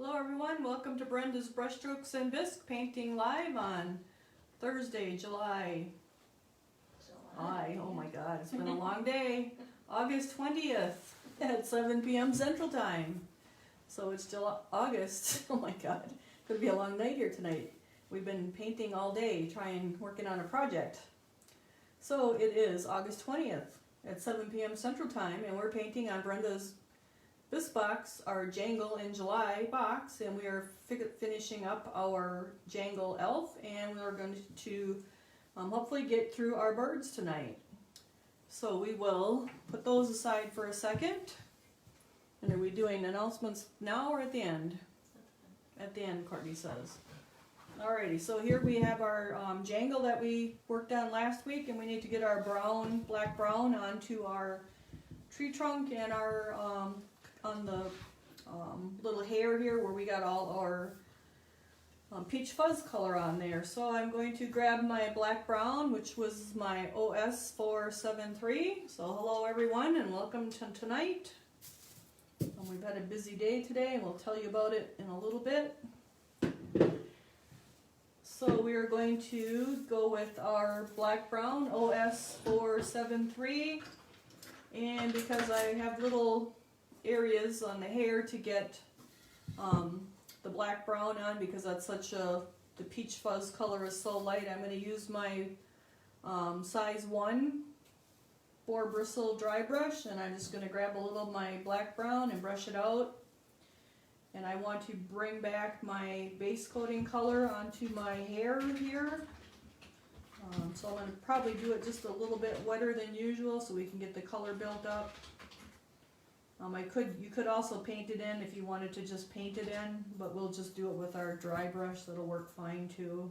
Hello everyone, welcome to Brenda's Brushstrokes and Bisque Painting Live on Thursday, July. Oh my god, it's been a long day. August 20th at 7 p.m. Central Time. So it's still August. Oh my god, gonna be a long night here tonight. We've been painting all day, working on a project. So it is August 20th at 7 p.m. Central Time, and we're painting on Brenda's Bisque box, our Jangle in July box, and we are finishing up our Jangle elf, and we are going to hopefully get through our birds tonight. So we will put those aside for a second. And are we doing announcements now or at the end? At the end, Courtney says. Alrighty, so here we have our Jangle that we worked on last week, and we need to get our black brown onto our tree trunk and our on the little hair here where we got all our peach fuzz color on there. So I'm going to grab my black brown, which was my OS 473. So hello everyone and welcome to tonight. We've had a busy day today and we'll tell you about it in a little bit. So we are going to go with our black brown OS 473, and because I have little areas on the hair to get the black brown on, because that's the peach fuzz color is so light, I'm going to use my size 1 4 bristle dry brush, and I'm just going to grab a little of my black brown and brush it out. And I want to bring back my base coating color onto my hair here. So I'm going to probably do it just a little bit wetter than usual so we can get the color built up. You could also paint it in if you wanted to just paint it in, but we'll just do it with our dry brush. That'll work fine too.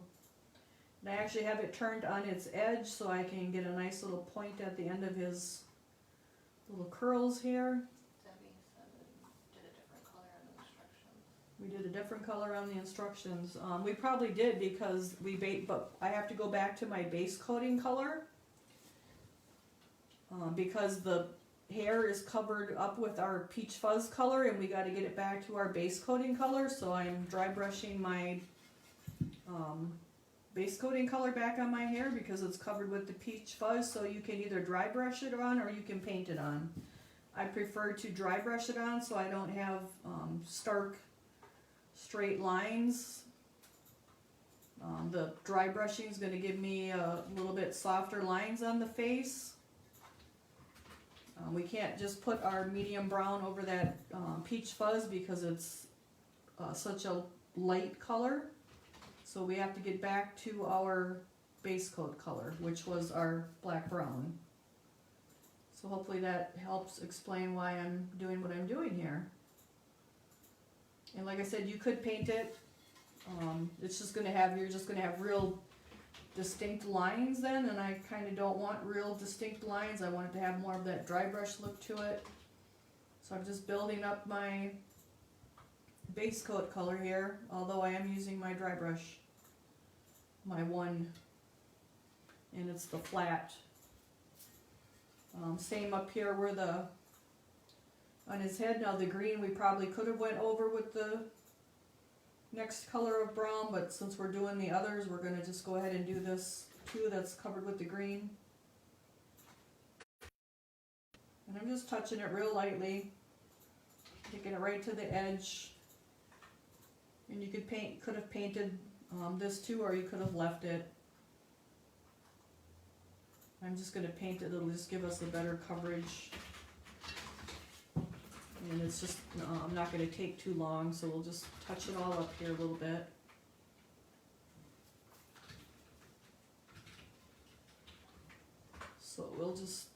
And I actually have it turned on its edge so I can get a nice little point at the end of his little curls here. We did a different color on the instructions. We probably did because but I have to go back to my base coating color because the hair is covered up with our peach fuzz color, and we got to get it back to our base coating color. So I'm dry brushing my base coating color back on my hair because it's covered with the peach fuzz. So you can either dry brush it on or you can paint it on. I prefer to dry brush it on so I don't have stark straight lines. The dry brushing is going to give me a little bit softer lines on the face. We can't just put our medium brown over that peach fuzz because it's such a light color. So we have to get back to our base coat color, which was our black brown. So hopefully that helps explain why I'm doing what I'm doing here. And like I said, you could paint it. You're just gonna have real distinct lines then, and I kind of don't want real distinct lines. I want it to have more of that dry brush look to it. So I'm just building up my base coat color here, although I am using my dry brush, my 1, and it's the flat. Same up here where on his head. Now the green we probably could have went over with the next color of brown, but since we're doing the others, we're going to just go ahead and do this too that's covered with the green. And I'm just touching it real lightly, taking it right to the edge. And you could have painted this too, or you could have left it. I'm just going to paint it. It'll just give us a better coverage. And it's just, I'm not going to take too long, so we'll just touch it all up here a little bit. So we'll just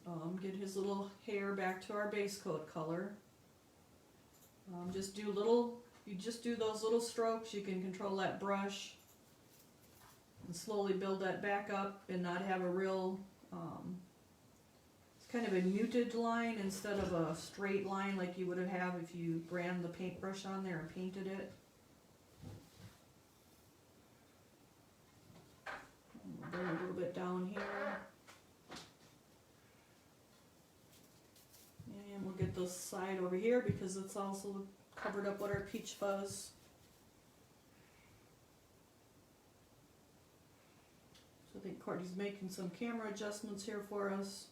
get his little hair back to our base coat color. You just do those little strokes. You can control that brush and slowly build that back up and not have a real, kind of a muted line instead of a straight line like you would have if you ran the paintbrush on there and painted it. We'll bring a little bit down here. And we'll get this side over here because it's also covered up with our peach fuzz. So I think Courtney's making some camera adjustments here for us.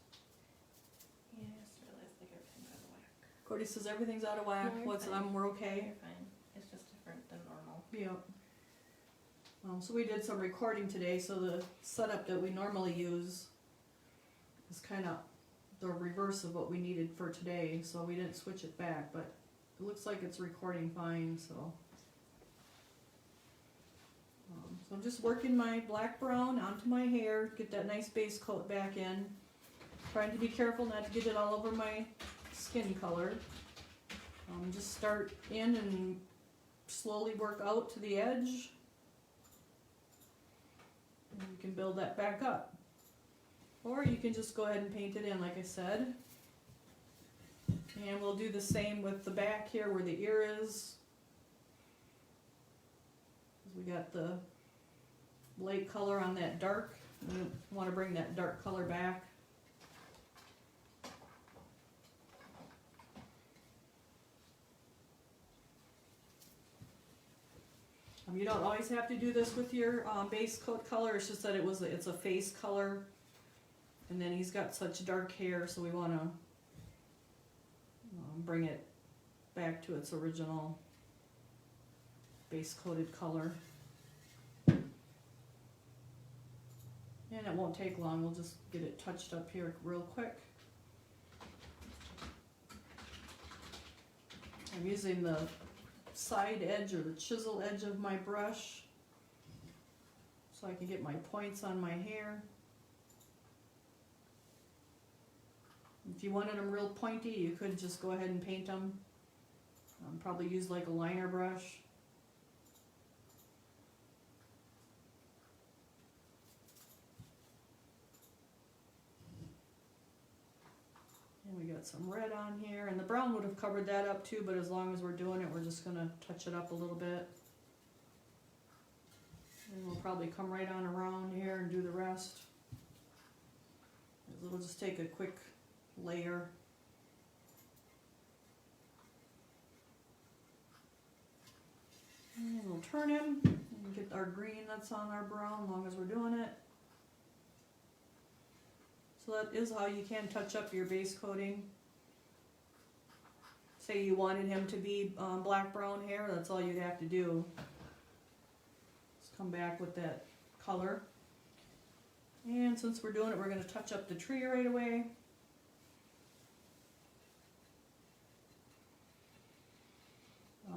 Yeah, I just realized like everything's out of whack. Courtney says everything's out of whack. No, you're What's fine. we're okay. You're fine. It's just different than normal. Yep. So we did some recording today, so the setup that we normally use is kind of the reverse of what we needed for today, so we didn't switch it back, but it looks like it's recording fine, so. So I'm just working my black brown onto my hair, get that nice base coat back in. Trying to be careful not to get it all over my skin color. Just start in and slowly work out to the edge. And you can build that back up. Or you can just go ahead and paint it in like I said. And we'll do the same with the back here where the ear is. We got the light color on that dark. We want to bring that dark color back. You don't always have to do this with your base coat color. It's just that it's a face color, and then he's got such dark hair, so we want to bring it back to its original base coated color. And it won't take long. We'll just get it touched up here real quick. I'm using the side edge or the chisel edge of my brush so I can get my points on my hair. If you wanted them real pointy, you could just go ahead and paint them. Probably use like a liner brush. And we got some red on here, and the brown would have covered that up too, but as long as we're doing it, we're just going to touch it up a little bit. And we'll probably come right on around here and do the rest. It'll just take a quick layer. And we'll turn him and get our green that's on our brown as long as we're doing it. So that is how you can touch up your base coating. Say you wanted him to be black brown hair, that's all you'd have to do. Just come back with that color. And since we're doing it, we're going to touch up the tree right away.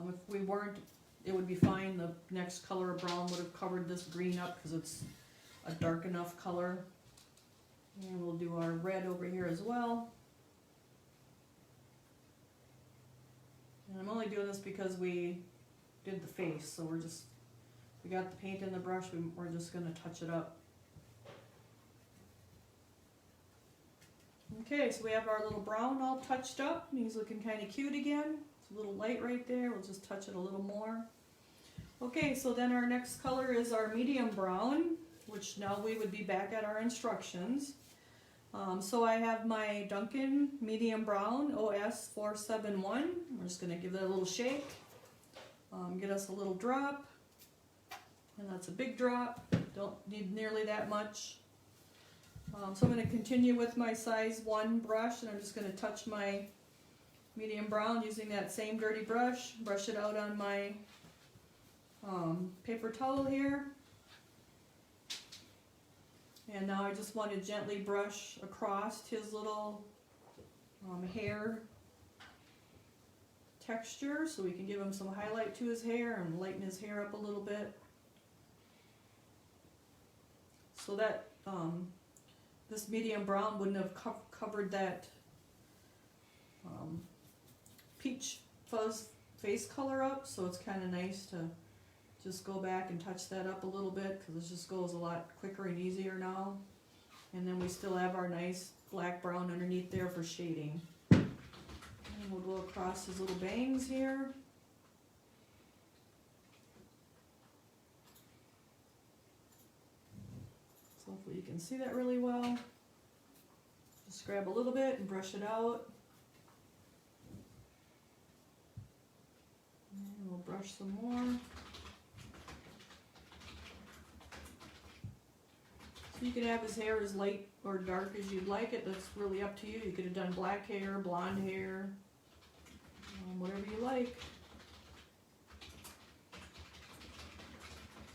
If we weren't, it would be fine. The next color of brown would have covered this green up because it's a dark enough color. And we'll do our red over here as well. And I'm only doing this because we did the face, so we got the paint in the brush, we're just going to touch it up. Okay, so we have our little brown all touched up, and he's looking kind of cute again. It's a little light right there, we'll just touch it a little more. Okay, so then our next color is our medium brown, which now we would be back at our instructions. So I have my Duncan medium brown OS 471. We're just going to give that a little shake. Get us a little drop. And that's a big drop. Don't need nearly that much. So I'm going to continue with my size 1 brush, and I'm just going to touch my medium brown using that same dirty brush. Brush it out on my paper towel here. And now I just want to gently brush across his little hair texture so we can give him some highlight to his hair and lighten his hair up a little bit. So that this medium brown wouldn't have covered that peach fuzz face color up, so it's kind of nice to just go back and touch that up a little bit because it just goes a lot quicker and easier now. And then we still have our nice black brown underneath there for shading. And we'll go across his little bangs here. So hopefully you can see that really well. Just grab a little bit and brush it out. And we'll brush some more. You can have his hair as light or dark as you'd like it. That's really up to you. You could have done black hair, blonde hair, whatever you like.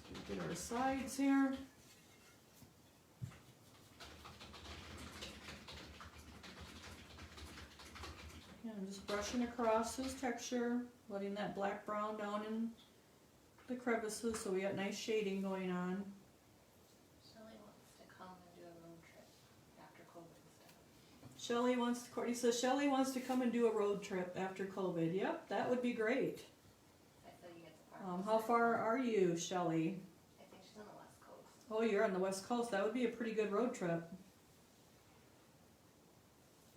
So get our sides here. And I'm just brushing across his texture, letting that black brown down in the crevices so we got nice shading going on. Shelley wants to come and do a road trip after COVID stuff. Courtney says Shelley wants to come and do a road trip after COVID. Yep, that would be great. I thought you get the park. How far are you, Shelley? I think she's on the West Coast. Oh, you're on the West Coast. That would be a pretty good road trip.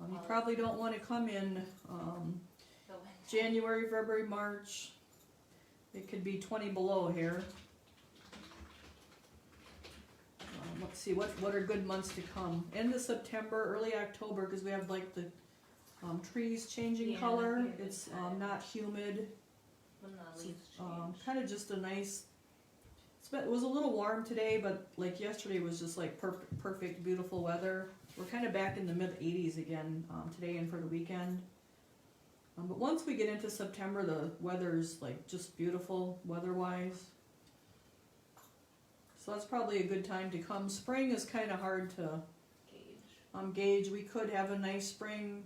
You probably don't want to come in The winter. January, February, March. It could be 20 below here. Let's see, what are good months to come? End of September, early October, because we have like the trees changing Yeah, color. humid It's time. not humid. When the leaves change. Kind of just a nice. It was a little warm today, but like yesterday was just like perfect, beautiful weather. We're kind of back in the mid 80s again today and for the weekend. But once we get into September, the weather's like just beautiful weather-wise. So that's probably a good time to come. Spring is kind of hard to gauge. We could have a nice spring.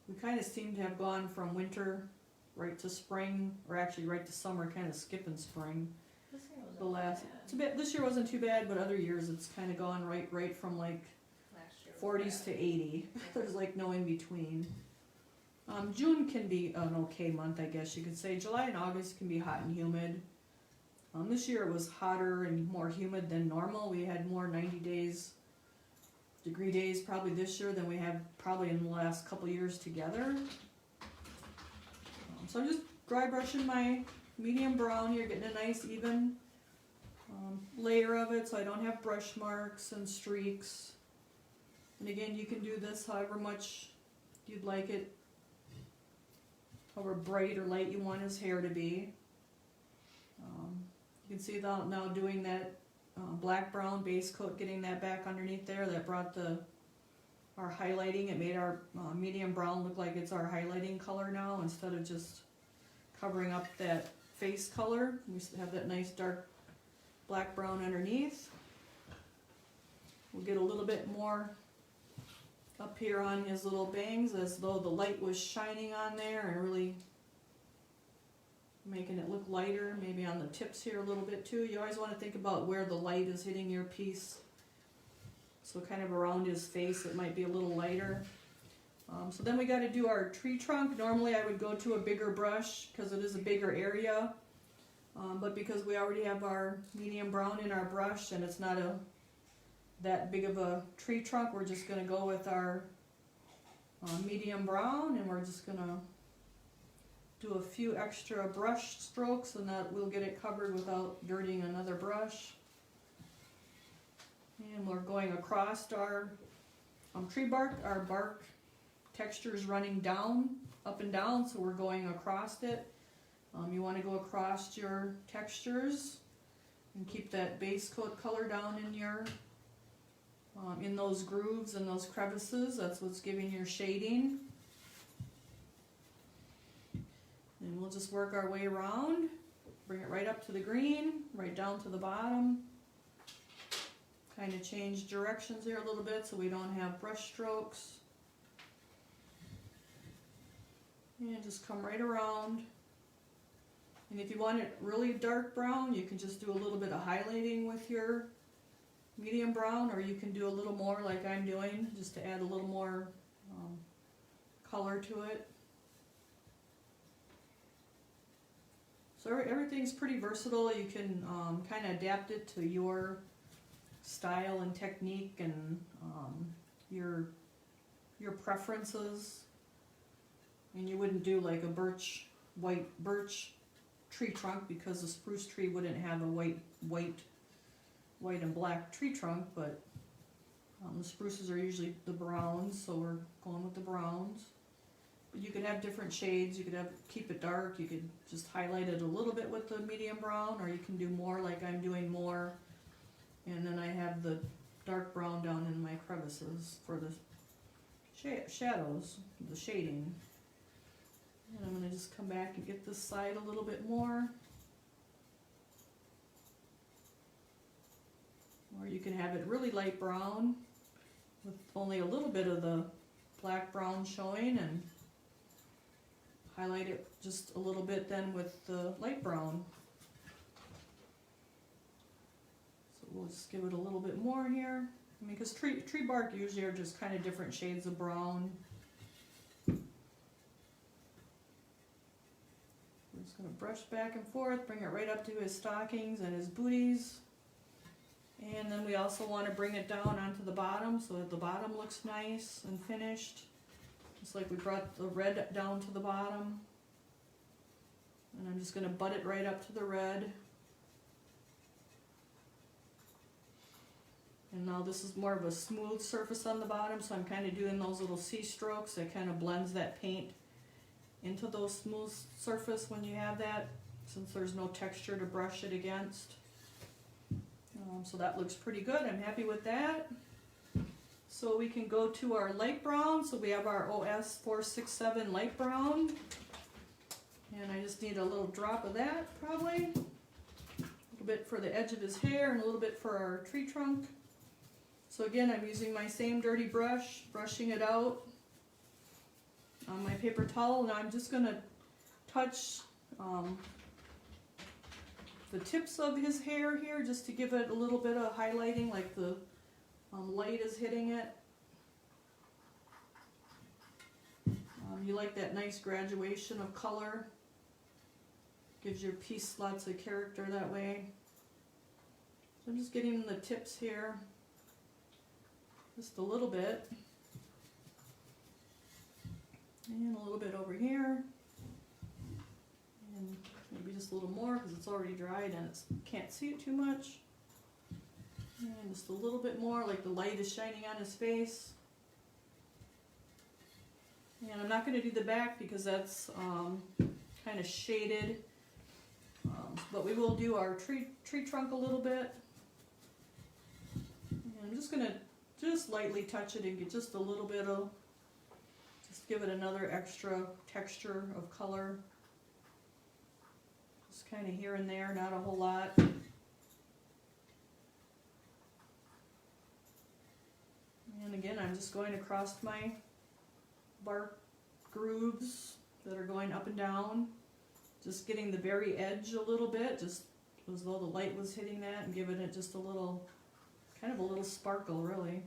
We kind of seem to have gone from winter right to spring, or actually right to summer, kind of skipping spring. This year wasn't It's a bit. This year wasn't too bad, but other years it's kind of gone right from like last year was 40s to bad. 80. There's like no in between. June can be an okay month, I guess you could say. July and August can be hot and humid. This year it was hotter and more humid than normal. We had more 90 degree days probably this year than we have probably in the last couple years together. So I'm just dry brushing my medium brown here, getting a nice even layer of it so I don't have brush marks and streaks. And again, you can do this however much you'd like it, however bright or light you want his hair to be. You can see that now doing that black brown base coat, getting that back underneath there, that brought our highlighting. It made our medium brown look like it's our highlighting color now instead of just covering up that face color. We have that nice dark black brown underneath. We'll get a little bit more up here on his little bangs as though the light was shining on there and really making it look lighter, maybe on the tips here a little bit too. You always want to think about where the light is hitting your piece. So kind of around his face it might be a little lighter. So then we got to do our tree trunk. Normally I would go to a bigger brush because it is a bigger area. But because we already have our medium brown in our brush and it's not that big of a tree trunk, we're just going to go with our medium brown, and we're just going to do a few extra brush strokes and that we'll get it covered without dirtying another brush. And we're going across our tree bark. Our bark texture is running down, up and down, so we're going across it. You want to go across your textures and keep that base coat color down in your in those grooves and those crevices. That's what's giving your shading. And we'll just work our way around, bring it right up to the green, right down to the bottom. Kind of change directions here a little bit so we don't have brush strokes. And just come right around. And if you want it really dark brown, you can just do a little bit of highlighting with your medium brown, or you can do a little more like I'm doing, just to add a little more color to it. So everything's pretty versatile. You can kind of adapt it to your style and technique and your preferences. And you wouldn't do like a white birch tree trunk because the spruce tree wouldn't have a white and black tree trunk, but the spruces are usually the browns, so we're going with the browns. But you could have different shades. You could keep it dark. You could just highlight it a little bit with the medium brown, or you can do more like I'm doing more And then I have the dark brown down in my crevices for the shadows, the shading. And I'm going to just come back and get this side a little bit more. Or you can have it really light brown with only a little bit of the black brown showing, and highlight it just a little bit then with the light brown. So we'll just give it a little bit more here. I mean, because tree bark usually are just kind of different shades of brown. I'm just going to brush back and forth, bring it right up to his stockings and his booties. And then we also want to bring it down onto the bottom so that the bottom looks nice and finished. Just like we brought the red down to the bottom. And I'm just going to butt it right up to the red. And now this is more of a smooth surface on the bottom, so I'm kind of doing those little C-strokes that kind of blends that paint into those smooth surface when you have that, since there's no texture to brush it against. So that looks pretty good. I'm happy with that. So we can go to our light brown. So we have our OS 467 light brown. And I just need a little drop of that probably. A little bit for the edge of his hair and a little bit for our tree trunk. So again, I'm using my same dirty brush, brushing it out on my paper towel. Now I'm just going to touch the tips of his hair here just to give it a little bit of highlighting, like the light is hitting it. You like that nice graduation of color. Gives your piece lots of character that way. So I'm just getting the tips here. Just a little bit. And a little bit over here. And maybe just a little more because it's already dried and it can't see it too much. And just a little bit more, like the light is shining on his face. And I'm not going to do the back because that's kind of shaded. But we will do our tree trunk a little bit. And I'm just going to just lightly touch it and get just a little bit of, just give it another extra texture of color. Just kind of here and there, not a whole lot. And again, I'm just going across my bark grooves that are going up and down. Just getting the very edge a little bit, just as though the light was hitting that, and giving it just a little, kind of a little sparkle really.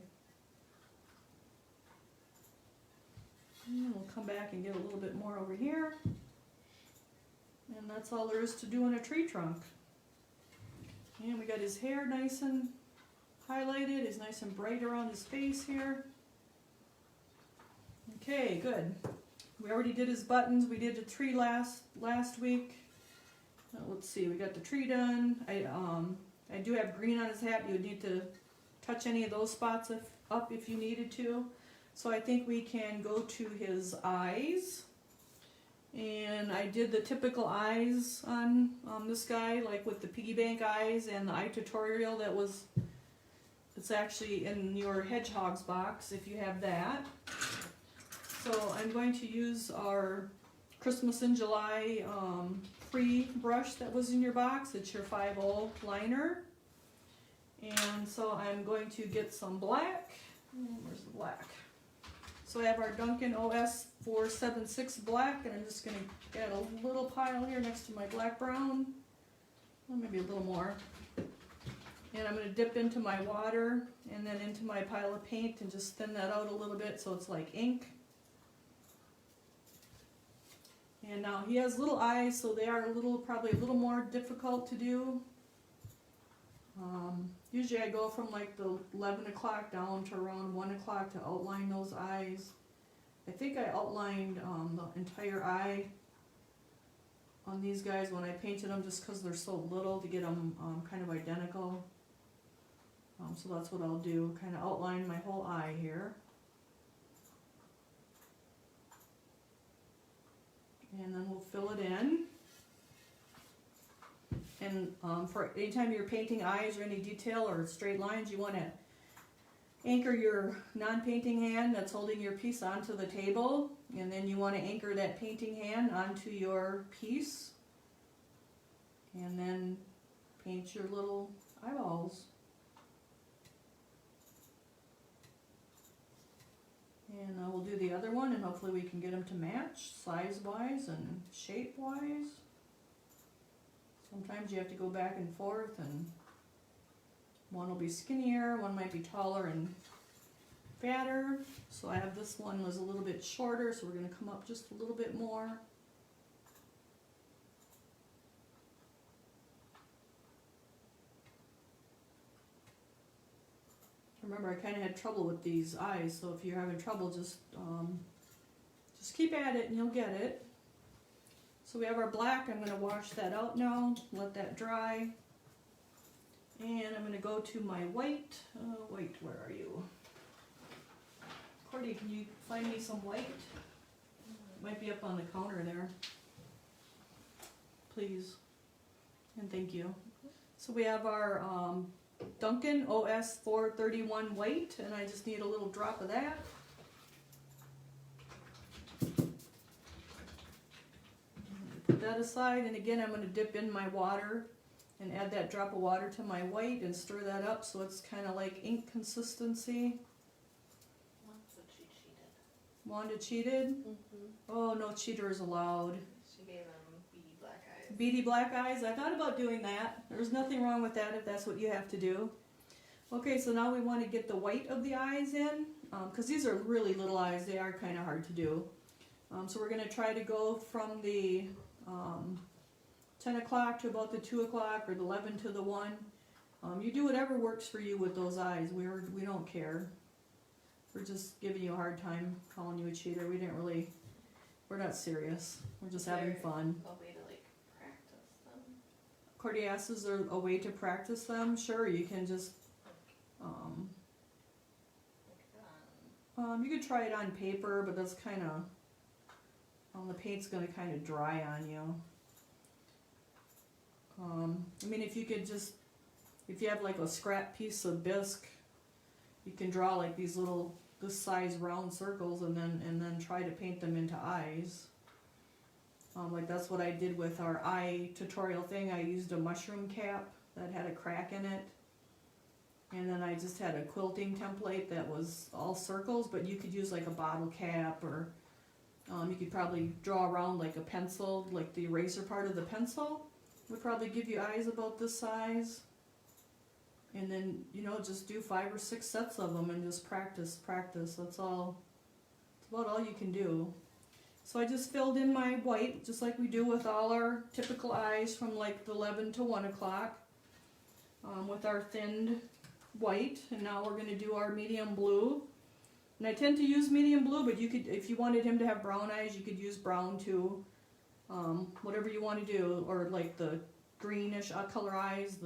And we'll come back and get a little bit more over here. And that's all there is to doing a tree trunk. And we got his hair nice and highlighted. It's nice and bright around his face here. Okay, good. We already did his buttons. We did the tree last week. Let's see, we got the tree done. I do have green on his hat. You would need to touch any of those spots up if you needed to. So I think we can go to his eyes. And I did the typical eyes on this guy, like with the piggy bank eyes and the eye tutorial that was, it's actually in your hedgehog's box if you have that. So I'm going to use our Christmas in July free brush that was in your box. It's your 5.0 liner. And so I'm going to get some black. Where's the black? So I have our Duncan OS 476 black, and I'm just going to add a little pile here next to my black brown. Well, maybe a little more. And I'm going to dip into my water and then into my pile of paint and just thin that out a little bit so it's like ink. And now he has little eyes, so they are probably a little more difficult to do. Usually I go from like the 11 o'clock down to around 1 o'clock to outline those eyes. I think I outlined the entire eye on these guys when I painted them just because they're so little to get them kind of identical. So that's what I'll do, kind of outline my whole eye here. And then we'll fill it in. And And for anytime you're painting eyes or any detail or straight lines, you want to anchor your non-painting hand that's holding your piece onto the table, and then you want to anchor that painting hand onto your piece, and then paint your little eyeballs. And we'll do the other one, and hopefully we can get them to match size-wise and shape-wise. Sometimes you have to go back and forth, and one will be skinnier, one might be taller and fatter. So I have this one was a little bit shorter, so we're going to come up just a little bit more. Remember, I kind of had trouble with these eyes, so if you're having trouble, just keep at it and you'll get it. So we have our black. I'm going to wash that out now, let that dry. And I'm going to go to my white. White, where are you? Cordy, can you find me some white? It might be up on the counter there. Please. And thank you. So we have our Duncan OS 431 white, and I just need a little drop of that. Put that aside, and again I'm going to dip in my water and add that drop of water to my white and stir that up so it's kind of like ink consistency. Wanda cheated? Mm-hmm. Oh, no cheaters allowed. She gave him beady black eyes. Beady black eyes? I thought about doing that. There's nothing wrong with that if that's what you have to do. Okay, so now we want to get the white of the eyes in, because these are really little eyes. They are kind of hard to do. So we're going to try to go from the 10 o'clock to about the 2 o'clock, or the 11 to the 1. You do whatever works for you with those eyes. We don't care. We're just giving you a hard time, calling you a cheater. We're not serious. We're just having fun. A way to like practice them? Cordy asks, is there a way to practice them? Sure, you can just, you could try it on paper, but that's kind of, the paint's going to kind of dry on you. I mean, if you have like a scrap piece of bisque, you can draw like these little, this size round circles, and then try to paint them into eyes. Like that's what I did with our eye tutorial thing. I used a mushroom cap that had a crack in it, and then I just had a quilting template that was all circles, but you could use like a bottle cap, or you could probably draw around like a pencil, like the eraser part of the pencil would probably give you eyes about this size. And then, just do 5 or 6 sets of them and just practice. That's about all you can do. So I just filled in my white, just like we do with all our typical eyes from like the 11 to 1 o'clock, with our thinned white. And now we're going to do our medium blue. And I tend to use medium blue, but you could, if you wanted him to have brown eyes, you could use brown too. Whatever you want to do, or like the greenish color eyes,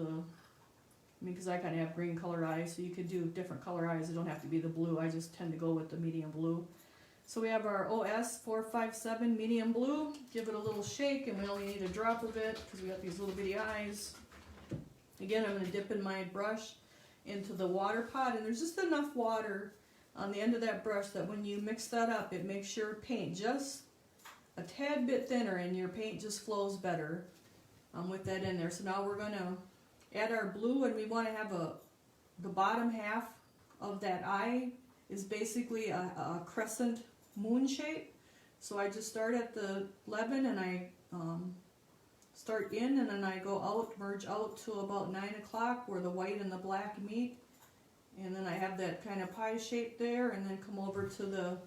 because I kind of have green colored eyes, so you could do different color eyes. They don't have to be the blue. I just tend to go with the medium blue. So we have our OS 457 medium blue. Give it a little shake, and we only need a drop of it because we got these little bitty eyes. Again, I'm going to dip in my brush into the water pot, and there's just enough water on the end of that brush that when you mix that up, it makes your paint just a tad bit thinner, and your paint just flows better with that in there. So now we're going to add our blue, and we want to have the bottom half of that eye is basically a crescent moon shape. So I just start at the 11, and I start in, and then I go out, merge out to about 9 o'clock where the white and the black meet, and then I have that kind of pie shape there, and then come over to the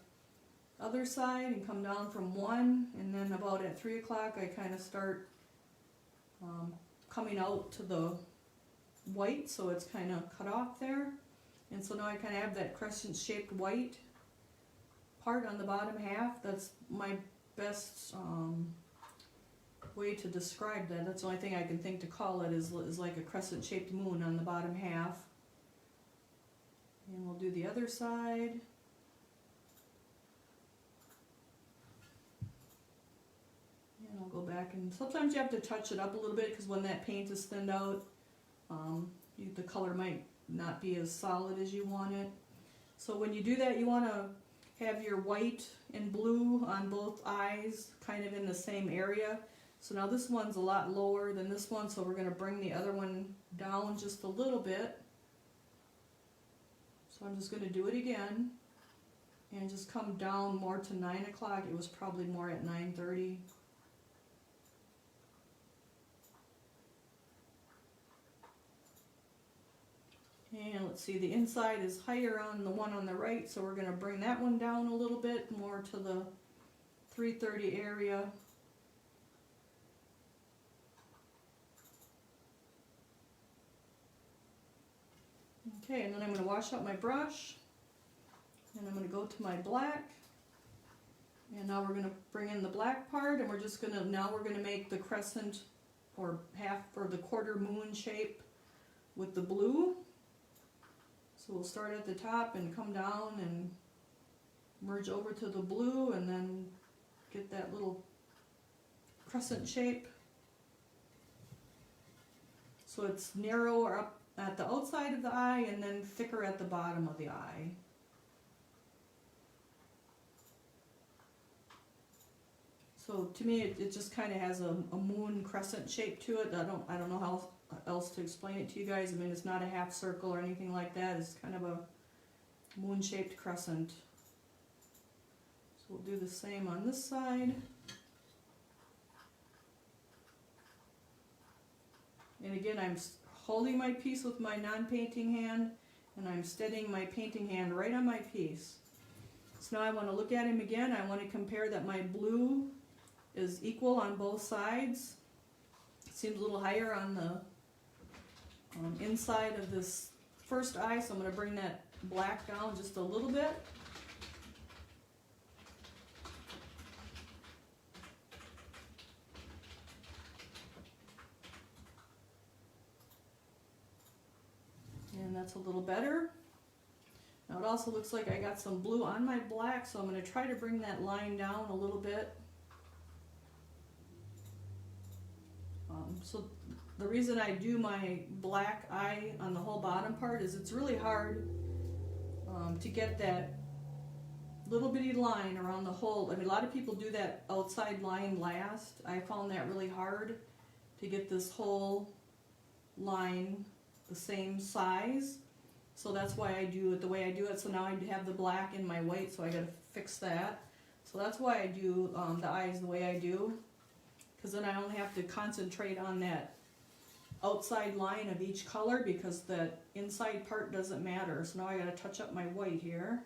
other side and come down from 1, and then about at 3 o'clock I kind of start coming out to the white, so it's kind of cut off there. And so now I kind of have that crescent shaped white part on the bottom half. That's my best way to describe that. That's the only thing I can think to call it, is like a crescent shaped moon on the bottom half. And we'll do the other side. And I'll go back black, and sometimes you have to touch it up a little bit because when that paint is thinned out, the color might not be as solid as you want it. So when you do that, you want to have your white and blue on both eyes kind of in the same area. So now this one's a lot lower than this one, so we're going to bring the other one down just a little bit. So I'm just going to do it again and just come down more to 9 o'clock. It was probably more at 9:30. And let's see, the inside is higher on the one on the right, so we're going to bring that one down a little bit more to the 3:30 area. Okay, and then I'm going to wash out my brush, and I'm going to go to my black, and now we're going to bring in the black part, and we're just going to, now we're going to make the crescent or half or the quarter moon shape with the blue. So we'll start at the top and come down and merge over to the blue and then get that little crescent shape. So it's narrower up at the outside of the eye and then thicker at the bottom of the eye. So to me it just kind of has a moon crescent shape to it. I don't know how else to explain it to you guys. I mean, it's not a half circle or anything like that. It's kind of a moon shaped crescent. So we'll do the same on this side. And again, I'm holding my piece with my non-painting hand, and I'm steadying my painting hand right on my piece. So now I want to look at him again. I want to compare that my blue is equal on both sides. It seems a little higher on the inside of this first eye, so I'm going to bring that black down just a little bit. And that's a little better. Now it also looks like I got some blue on my black, so I'm going to try to bring that line down a little bit. So the reason I do my black eye on the whole bottom part is it's really hard to get that little bitty line around the whole. I mean, a lot of people do that outside line last. I found that really hard to get this whole line the same size. So that's why I do it the way I do it. So now I have the black in my white, so I gotta fix that. So that's why I do the eyes the way I do, because then I only have to concentrate on that outside line of each color because the inside part doesn't matter. So now I gotta touch up my white here.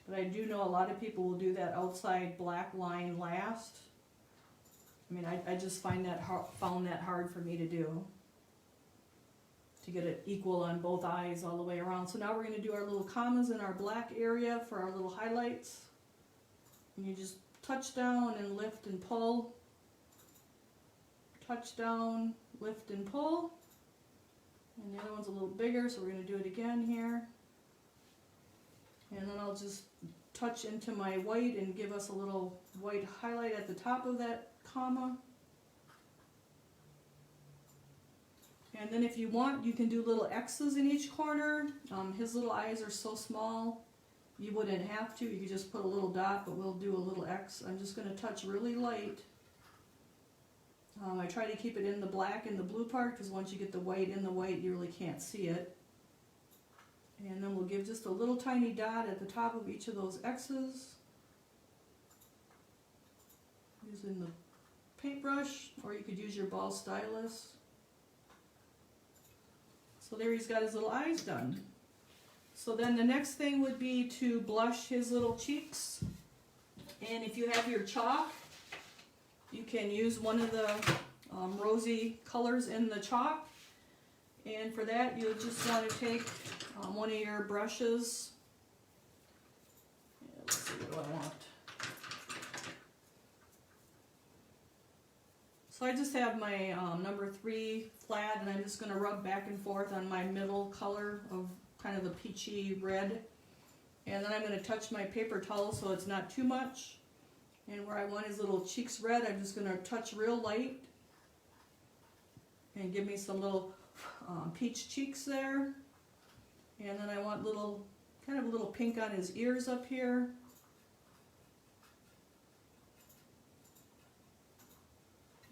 But I do know a lot of people will do that outside black line last. I mean, I just found that hard for me to do, to get it equal on both eyes all the way around. So now we're going to do our little commas in our black area for our little highlights. And you just touch down and lift and pull. Touch down, lift and pull. And the other one's a little bigger, so we're going to do it again here. And then I'll just touch into my white and give us a little white highlight at the top of that comma. And then if you want, you can do little X's in each corner. His little eyes are so small, you wouldn't have to. You could just put a little dot, but we'll do a little X. I'm just going to touch really light. I try to keep it in the black and the blue part, because once you get the white in the white, you really can't see it. And then we'll give just a little tiny dot at the top of each of those X's, using the paintbrush, or you could use your ball stylus. So there he's got his little eyes done. So then the next thing would be to blush his little cheeks. And if you have your chalk, you can use one of the rosy colors in the chalk. And for that, you'll just want to take one of your brushes. Yeah, let's see, what do I want? So I just have my number 3 flat, and I'm just going to rub back and forth on my middle color of kind of the peachy red. And then I'm gonna touch my paper towel so it's not too much. And where I want his little cheeks red, I'm just gonna touch real light. And give me some little peach cheeks there. And then I want kind of a little pink on his ears up here.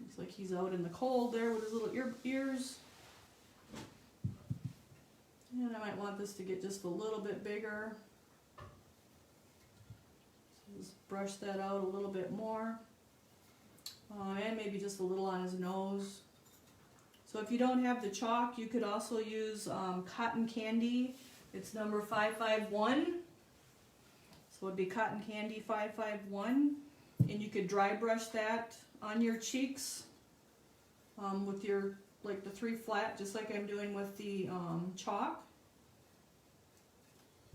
Looks like he's out in the cold there with his little ears. And I might want this to get just a little bit bigger. So just brush that out a little bit more. And maybe just a little on his nose. So if you don't have the chalk, you could also use cotton candy. It's number 551. So it'd be cotton candy 551. And you could dry brush that on your cheeks with your, like the 3 flat, just like I'm doing with the chalk.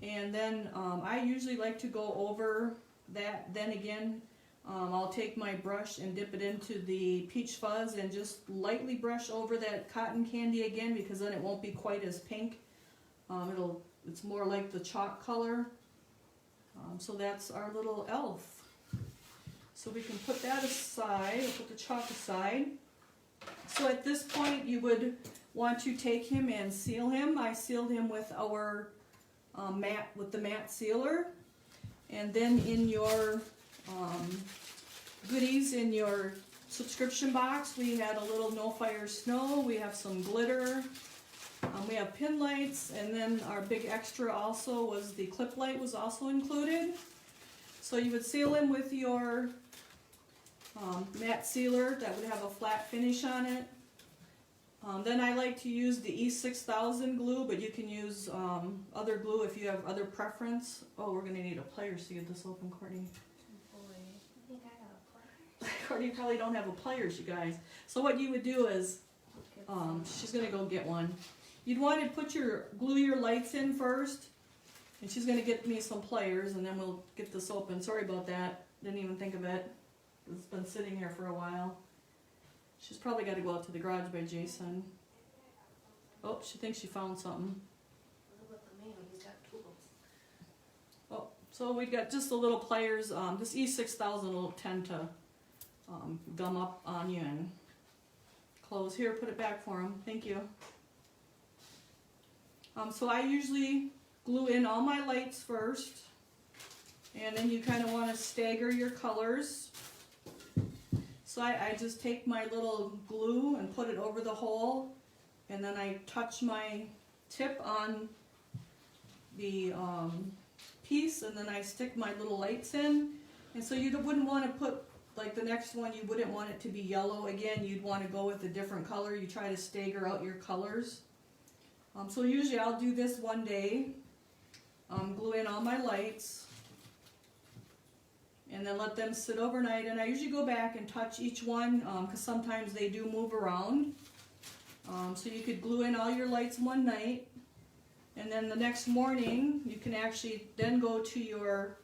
And then I usually like to go over that. Then again, I'll take my brush and dip it into the peach fuzz and just lightly brush over that cotton candy again, because then it won't be quite as pink. It's more like the chalk color. So that's our little elf. So we can put that aside, we'll put the chalk aside. So at this point you would want to take him and seal him. I sealed him with our the matte sealer. And then in your goodies in your subscription box, we had a little No Fire Snow, we have some glitter, we have pin lights, and then our big extra also was the clip light was also included. So you would seal him with your matte sealer that would have a flat finish on it. Then I like to use the E6000 glue, but you can use other glue if you have other preference. Oh, we're going to need a pliers to get this open, Courtney. Boy, I think I got a plan. Courtney probably don't have a pliers, you guys. So what you would do is, she's going to go get one. You'd want to glue your lights in first, and she's going to get me some pliers, and then we'll get this open. Sorry about that. Didn't even think of it. It's been sitting here for a while. She's probably got to go out to the garage by Jason. Oh, she thinks she found something. What about the man? He's got tools. Oh, so we've got just the little pliers. This E6000 will tend to gum up on you and close. Here, put it back for him. Thank you. So I usually glue in all my lights first, and then you kind of want to stagger your colors. So I just take my little glue and put it over the hole, and then I touch my tip on the piece, and then I stick my little lights in. And so you wouldn't want to put, like the next one, you wouldn't want it to be yellow again. You'd want to go with a different color. You try to stagger out your colors. So usually I'll do this one day, glue in all my lights, and then let them sit overnight. And I usually go back and touch each one because sometimes they do move around. So you could glue in all your lights one night, and then the next morning you can actually then go to your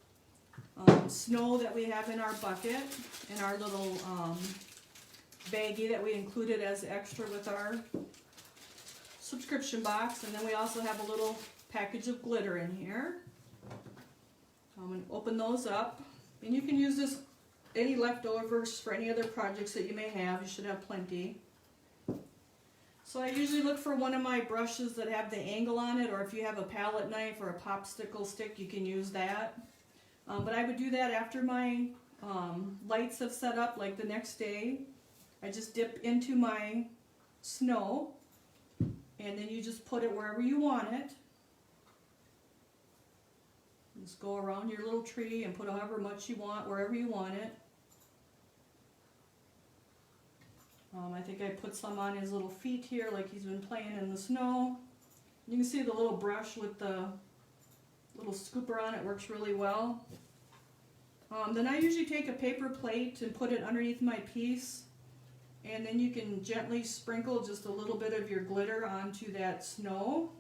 snow that we have in our bucket, in our little baggie that we included as extra with our subscription box. And then we also have a little package of glitter in here. I'm going to open those up. And you can use this, any leftovers for any other projects that you may have. You should have plenty. So I usually look for one of my brushes that have the angle on it, or if you have a palette knife or a popsicle stick, you can use that. But I would do that after my lights have set up, like the next day. I just dip into my snow, and then you just put it wherever you want it. Just go around your little tree and put however much you want, wherever you want it. I think I put some on his little feet here, like he's been playing in the snow. You can see the little brush with the little scooper on it works really well. Then I usually take a paper plate and put it underneath my piece, and then you can gently sprinkle just a little bit of your glitter onto that snow,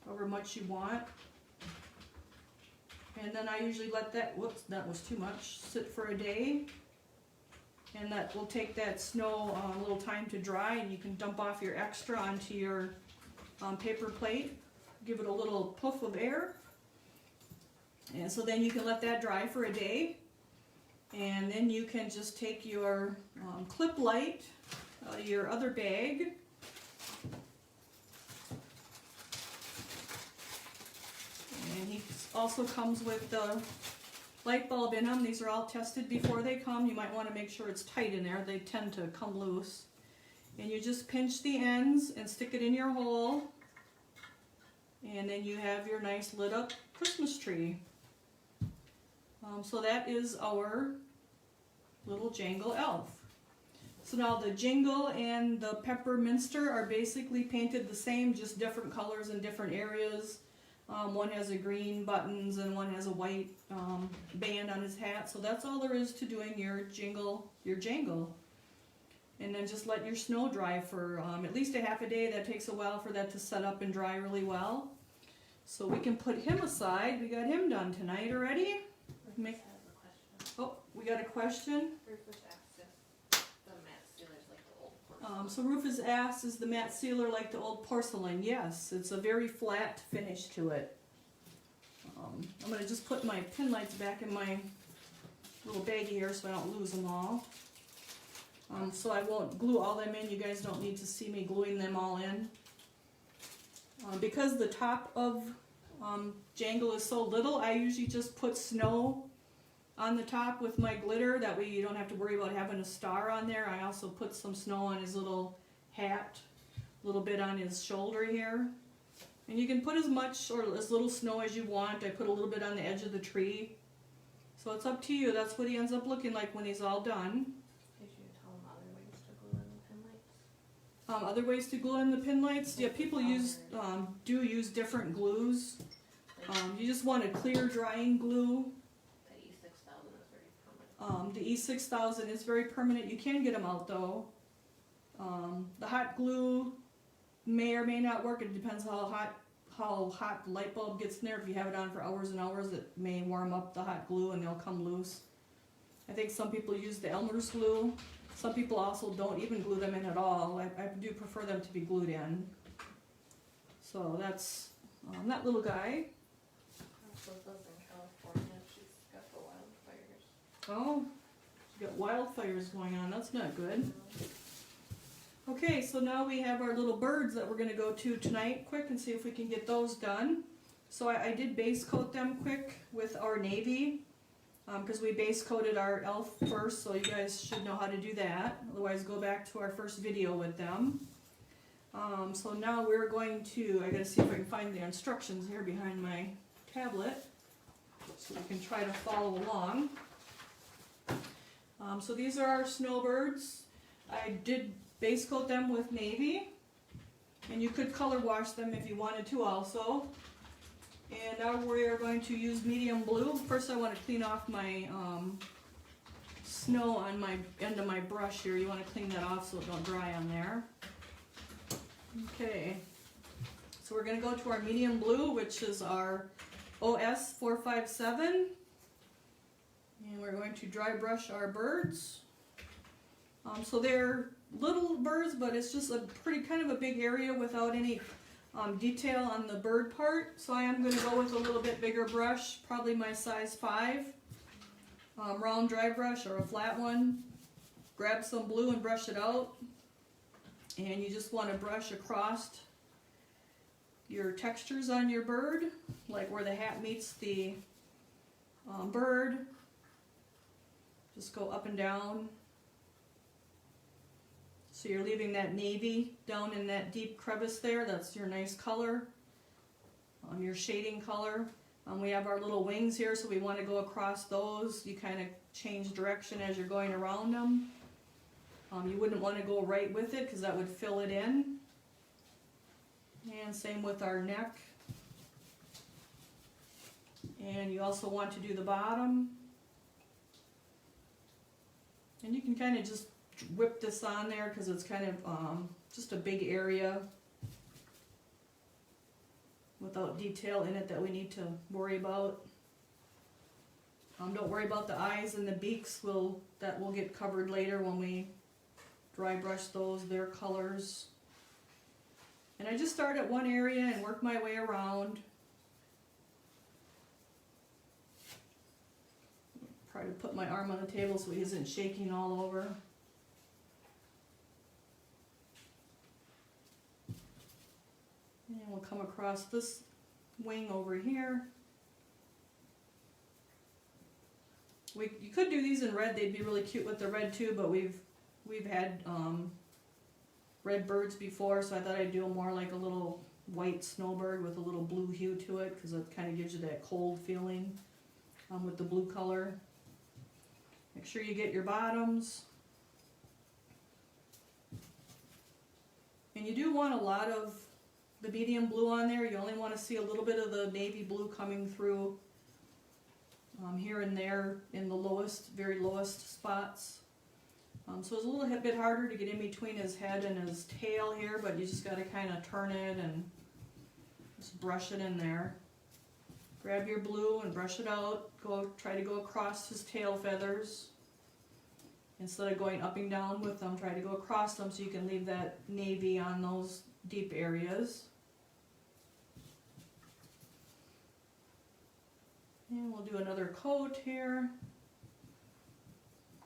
however much you want. And then I usually let that, whoops, that was too much, sit for a day. And that will take that snow a little time to dry, and you can dump off your extra onto your paper plate. give it a little puff of air. And so then you can let that dry for a day. And then you can just take your clip light out of your other bag. And he also comes with the light bulb in them. These are all tested before they come. You might want to make sure it's tight in there. They tend to come loose. And you just pinch the ends and stick it in your hole. And then you have your nice lit up Christmas tree. So that is our little Jangle elf. So now the Jingle and the Pepperminster are basically painted the same, just different colors in different areas. One has a green buttons and one has a white band on his hat. So that's all there is to doing your Jangle. And then just let your snow dry for at least a half a day. That takes a while for that to set up and dry really well. So we can put him aside. We got him done tonight already. Rufus has a question. Oh, we got a question. Rufus asked if the matte sealer's like the old porcelain. So Rufus asked, is the matte sealer like the old porcelain? Yes, it's a very flat finish to it. I'm going to just put my pin lights back in my little baggie here so I don't lose them all. So I won't glue all them in. You guys don't need to see me gluing them all in. Because the top of Jangle is so little, I usually just put snow on the top with my glitter. That way you don't have to worry about having a star on there. I also put some snow on his little hat, a little bit on his shoulder here. And you can put as much or as little snow as you want. I put a little bit on the edge of the tree. So it's up to you. That's what he ends up looking like when he's all done. Did you tell him other ways to glue in the pin lights? Other ways to glue in the pin lights? Yeah, people do use different glues. You just want a clear drying glue. The E6000 is very permanent. The E6000 is very permanent. You can get them out though. The hot glue may or may not work. It depends how hot the light bulb gets in there. If you have it on for hours and hours, it may warm up the hot glue and they'll come loose. I think some people use the Elmer's glue. Some people also don't even glue them in at all. I do prefer them to be glued in. So that's that little guy. Also lives in California. She's got the wildfires. Oh, she's got wildfires going on. That's not good. Okay, so now we have our little birds that we're going to go to tonight quick and see if we can get those done. So I did base coat them quick with our navy because we base coated our elf first, so you guys should know how to do that. Otherwise, go back to our first video with them. So now we're going to, I got to see if I can find the instructions here behind my tablet so we can try to follow along. So these are our snowbirds. I did base coat them with navy, and you could color wash them if you wanted to also. And now we are going to use medium blue. First I want to clean off my snow on my end of my brush here. You want to clean that off so it don't dry on there. Okay, so we're going to go to our medium blue, which is our OS 457, and we're going to dry brush our birds. So they're little birds, but it's just a pretty kind of a big area without any detail on the bird part. So I am going to go with a little bit bigger brush, probably my size 5 round dry brush or a flat one. Grab some blue and brush it out, and you just want to brush across your textures on your bird, like where the hat meets the bird. Just go up and down. So you're leaving that navy down in that deep crevice there. That's your nice color, your shading color. We have our little wings here, so we want to go across those. You kind of change direction as you're going around them. You wouldn't want to go right with it because that would fill it in. And same with our neck. And you also want to do the bottom. And you can kind of just whip this on there because it's kind of just a big area without detail in it that we need to worry about. Don't worry about the eyes and the beaks. That will get covered later when we dry brush those, their colors. And I just start at one area and work my way around. Try to put my arm on the table so he isn't shaking all over. And we'll come across this wing over here. You could do these in red, they'd be really cute with the red too, but we've had red birds before, so I thought I'd do more like a little white snowbird with a little blue hue to it, because it kind of gives you that cold feeling with the blue color. Make sure you get your bottoms. And you do want a lot of the medium blue on there. You only want to see a little bit of the navy blue coming through here and there in the lowest, very lowest spots. So it's a little bit harder to get in between his head and his tail here, but you just got to kind of turn it and just brush it in there. Grab your blue and brush it out. Try to go across his tail feathers. Instead of going up and down with them, try to go across them so you can leave that navy on those deep areas. And we'll do another coat here.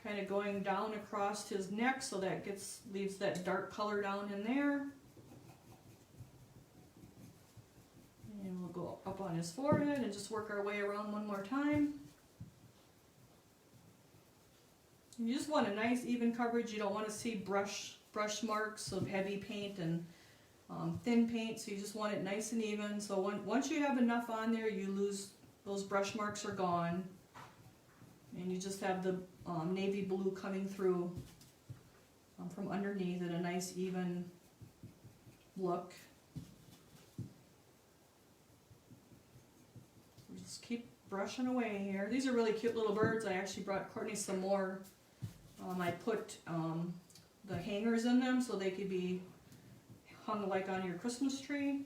Kind of going down across his neck so that leaves that dark color down in there. And we'll go up on his forehead and just work our way around one more time. You just want a nice even coverage. You don't want to see brush marks of heavy paint and thin paint, so you just want it nice and even. So once you have enough on there, you lose, those brush marks are gone. And you just have the navy blue coming through from underneath at a nice even look. Just keep brushing away here. These are really cute little birds. I actually brought Courtney some more. I put the hangers in them so they could be hung like on your Christmas tree.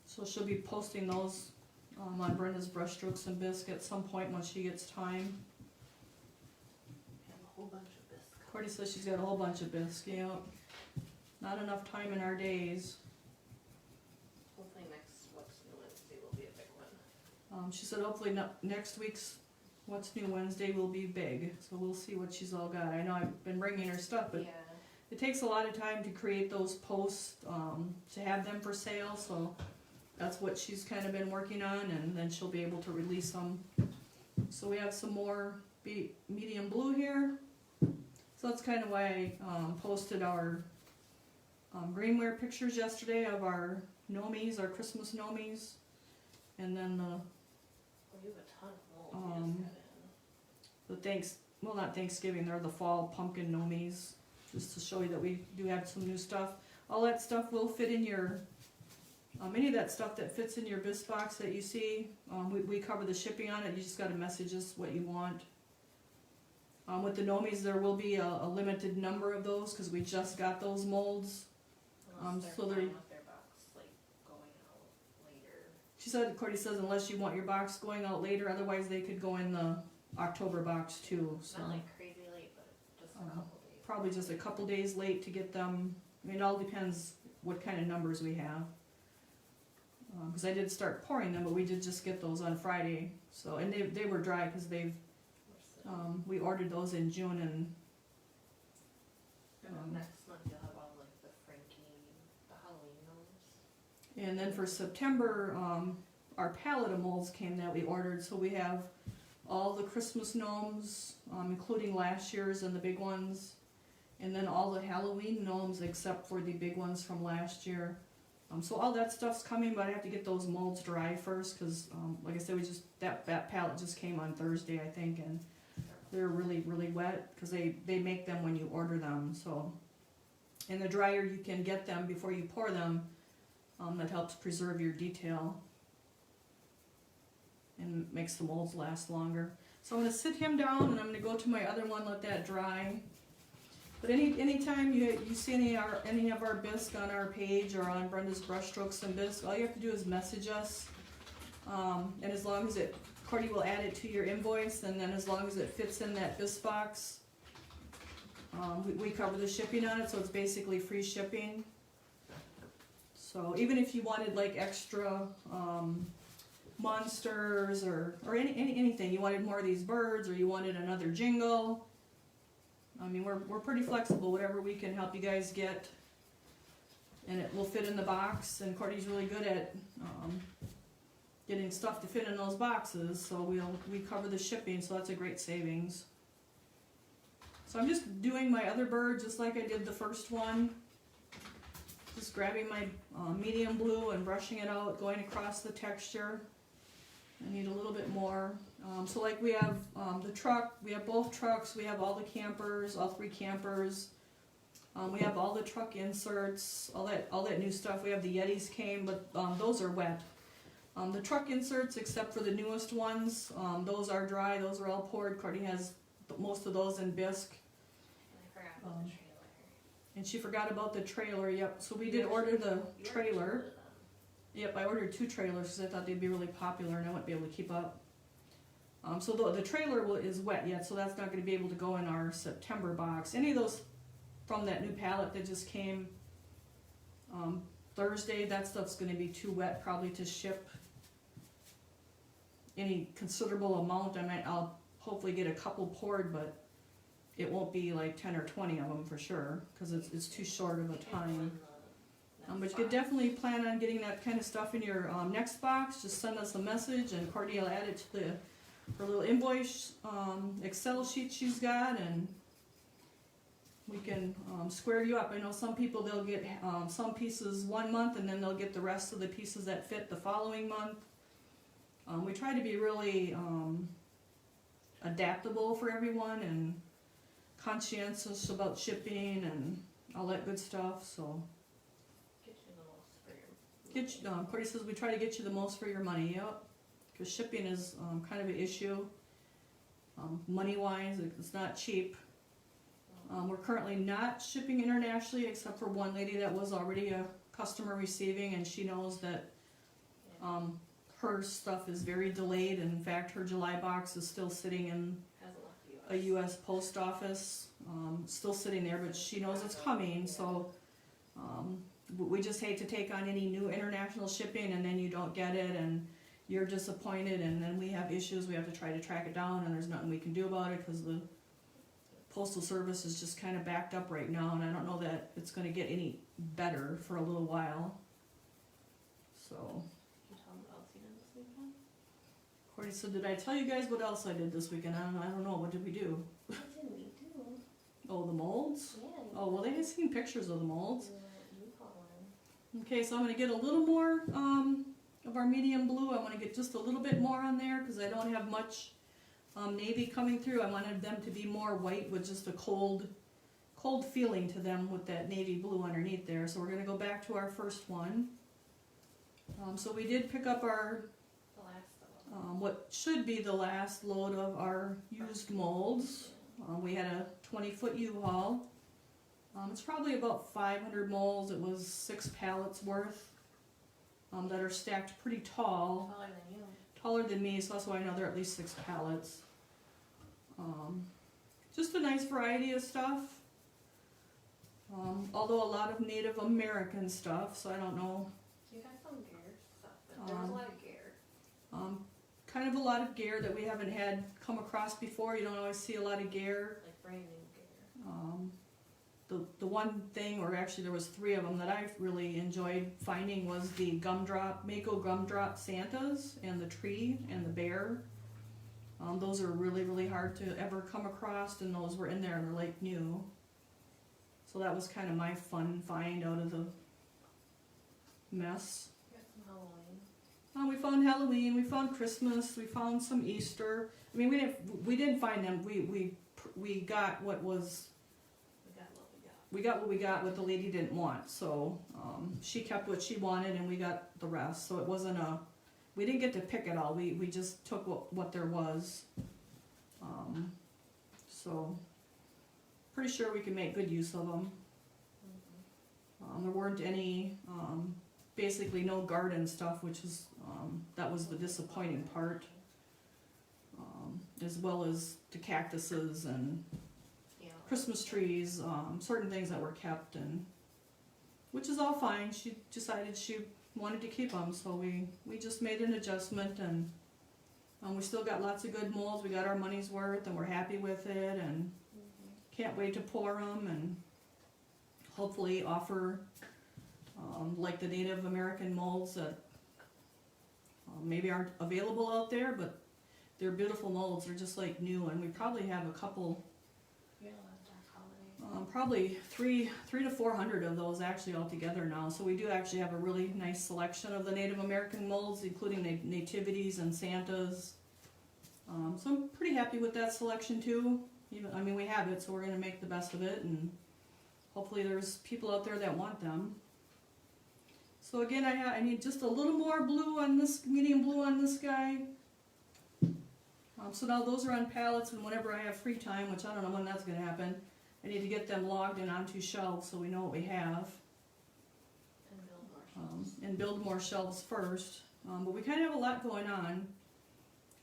So she'll be posting those on Brenda's Brushstrokes and Bisque at some point when she gets time. I have a whole bunch of bisque. Courtney says she's got a whole bunch of Bisque, yeah. Not enough time in our days. Hopefully next What's New Wednesday will be a big one. She said hopefully next week's What's New Wednesday will be big, so we'll see what she's all got. I know I've been bringing her stuff, but Yeah. it takes a lot of time to create those posts, to have them for sale, so that's what she's kind of been working on, and then she'll be able to release them. So we have some more medium blue here. So that's kind of why I posted our greenware pictures yesterday of our nomies, our Christmas nomies, and then Well, you have a ton of molds you just got in. not Thanksgiving, they're the fall pumpkin nomies, just to show you that we do have some new stuff. All that stuff will fit in your, any of that stuff that fits in your Bisque box that you see, we cover the shipping on it. You just gotta message us what you want. With the nomies, there will be a limited number of those, because we just got those molds. Unless so they're they're- fine with their box like going out later. She said, Courtney says, unless you want your box going out later, otherwise they could go in the October box too, so. Not like crazy late, but just a couple days. Probably just a couple days late to get them. I mean, it all depends what kind of numbers we have. Because I did start pouring them, but we did just get those on Friday. So, and they were dry because we ordered those in June, and Next month you'll have all like the the Halloween gnomes. and then for September, our palette of molds came that we ordered. So we have all the Christmas gnomes, including last year's and the big ones, and then all the Halloween gnomes except for the big ones from last year. So all that stuff's coming, but I have to get those molds dry first, because like I said, that palette just came on Thursday, I think, and they're really, really wet, because they make them when you order them. So, and the drier you can get them before you pour them, that helps preserve your detail and makes the molds last longer. So I'm going to sit him down, and I'm going to go to my other one, let that dry. But anytime you see any of our Bisque on our page or on Brenda's Brushstrokes and Bisque, all you have to do is message us, and as long as Courtney will add it to your invoice, and then as long as it fits in that Bisque box, we cover the shipping on it, so it's basically free shipping. So even if you wanted like extra monsters or anything, you wanted more of these birds or you wanted another jingle, I mean, we're pretty flexible, whatever we can help you guys get. And it will fit in the box, and Courtney's really good at getting stuff to fit in those boxes, so we cover the shipping, so that's a great savings. So I'm just doing my other bird just like I did the first one. Just grabbing my medium blue and brushing it out, going across the texture. I need a little bit more. So like we have the truck, we have both trucks, we have all the campers, all 3 campers. We have all the truck inserts, all that new stuff. We have the Yetis came, but those are wet. The truck inserts, except for the newest ones, those are dry. Those are all poured. Courtney has most of those in Bisque. And I forgot about the trailer. And she forgot about the trailer. Yep. So we did order the trailer. Yep, I ordered 2 trailers because I thought they'd be really popular and I wouldn't be able to keep up. So the trailer is wet yet, so that's not going to be able to go in our September box. Any of those from that new pallet that just came Thursday, that stuff's going to be too wet probably to ship any considerable amount. I'll hopefully get a couple poured, but it won't be like 10 or 20 of them for sure because it's too short of a time. But you could definitely plan on getting that kind of stuff in your next box. Just send us a message and Courtney will add it to her little invoice Excel sheet she's got, and we can square you up. I know some people, they'll get some pieces one month and then they'll get the rest of the pieces that fit the following month. We try to be really adaptable for everyone and conscientious about shipping and all that good stuff. So Courtney says we try to get you the most for your money. Yep, because shipping is kind of an issue. Money-wise, it's not cheap. We're currently not shipping internationally, except for one lady that was already a customer receiving, and she knows that her stuff is very delayed. And in fact, her July box is still sitting in a U.S. post office, still sitting there, but she knows it's coming. So we just hate to take on any new international shipping, and then you don't get it, and you're disappointed, and then we have issues. We have to try to track it down, and there's nothing we can do about it because the Postal Service is just kind of backed up right now, and I don't know that it's going to get any better for a little while. So, Can you tell them what else you did this weekend? Courtney said, did I tell you guys what else I did this weekend? I don't know. What did we do? What did we do? Oh, the molds? Yeah. Oh, well, they had seen pictures of the molds. You call one. Okay, so I'm going to get a little more of our medium blue. I want to get just a little bit more on there because I don't have much navy coming through. I wanted them to be more white with just a cold feeling to them with that navy blue underneath there. So we're going to go back to our first one. So we did pick up our what should be the last load of our used molds. We had a 20-foot U-Haul. It's probably about 500 molds. It was 6 pallets worth that are stacked pretty tall. Taller than you. Taller than me, so that's why I know they're at least 6 pallets. Just a nice variety of stuff. Although a lot of Native American stuff, so I don't know. You got some gear stuff. There was a lot of gear. Kind of a lot of gear that we haven't had come across before. You don't always see a lot of gear. Like brand new gear. The one thing, or actually there was 3 of them that I really enjoyed finding, was the Mayco gumdrop Santas and the tree and the bear. Those are really, really hard to ever come across, and those were in there and they're like new. So that was kind of my fun find out of the mess. You got some Halloween. We found Halloween, we found Christmas, we found some Easter. I mean, we didn't find them. We got what was. We got what we got. What the lady didn't want. So she kept what she wanted, and we got the rest. So it wasn't a. We didn't get to pick it all. We just took what there was. So pretty sure we can make good use of them. There weren't any. Basically no garden stuff, which is that was the disappointing part, as well as the cactuses and Christmas trees, certain things that were kept, and which is all fine. She decided she wanted to keep them, so we just made an adjustment, and we still got lots of good molds. We got our money's worth, and we're happy with it, and can't wait to pour them and hopefully offer like the Native American molds that maybe aren't available out there, but they're beautiful molds. They're just like new, and we probably have a couple, Yeah, dark holiday. probably 300 to 400 of those actually altogether now. So we do actually have a really nice selection of the Native American molds, including nativities and Santas. So I'm pretty happy with that selection too. I mean, we have it, so we're going to make the best of it, and hopefully there's people out there that want them. So again, I need just a little more blue on this, medium blue on this guy. So now those are on pallets, and whenever I have free time, which I don't know when that's going to happen, I need to get them logged and onto shelves so we know what we have. And build more shelves. And build more shelves first. But we kind of have a lot going on.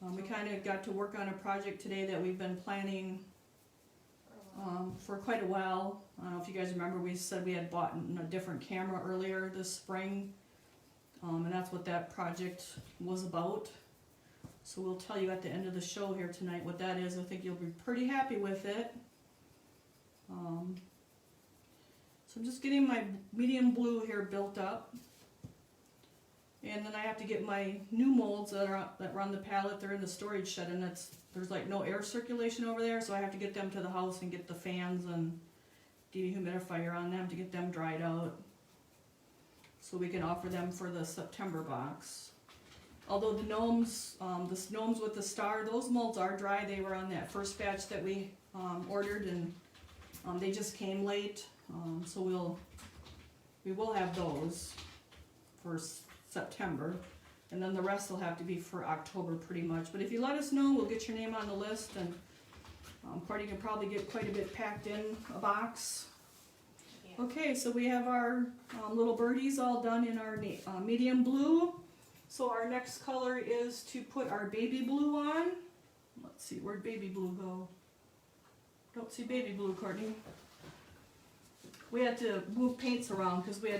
We kind of got to work on a project today that we've been planning for quite a while. I don't know if you guys remember, we said we had bought a different camera earlier this spring, and that's what that project was about. So we'll tell you at the end of the show here tonight what that is. I think you'll be pretty happy with it. So I'm just getting my medium blue here built up. And then I have to get my new molds that are on the pallet. They're in the storage shed, and there's like no air circulation over there, so I have to get them to the house and get the fans and dehumidifier on them to get them dried out, so we can offer them for the September box. Although the gnomes with the star, those molds are dry. They were on that first batch that we ordered, and they just came late. So we will have those for September, and then the rest will have to be for October pretty much. But if you let us know, we'll get your name on the list, and Party can probably get quite a bit packed in a box. Yeah. Okay, so we have our little birdies all done in our medium blue. So our next color is to put our baby blue on. Let's see, where'd baby blue go? Don't see baby blue, Courtney. We had to move paints around because we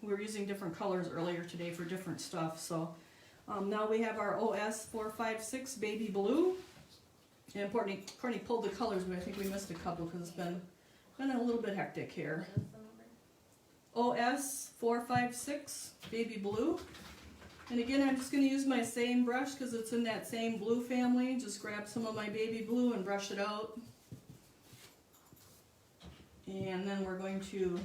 were using different colors earlier today for different stuff. So now we have our OS 456 baby blue. And Courtney pulled the colors, but I think we missed a couple because it's been a little bit hectic here. What is the number? OS 456 baby blue. And again, I'm just going to use my same brush because it's in that same blue family. Just grab some of my baby blue and brush it out. And then we're going to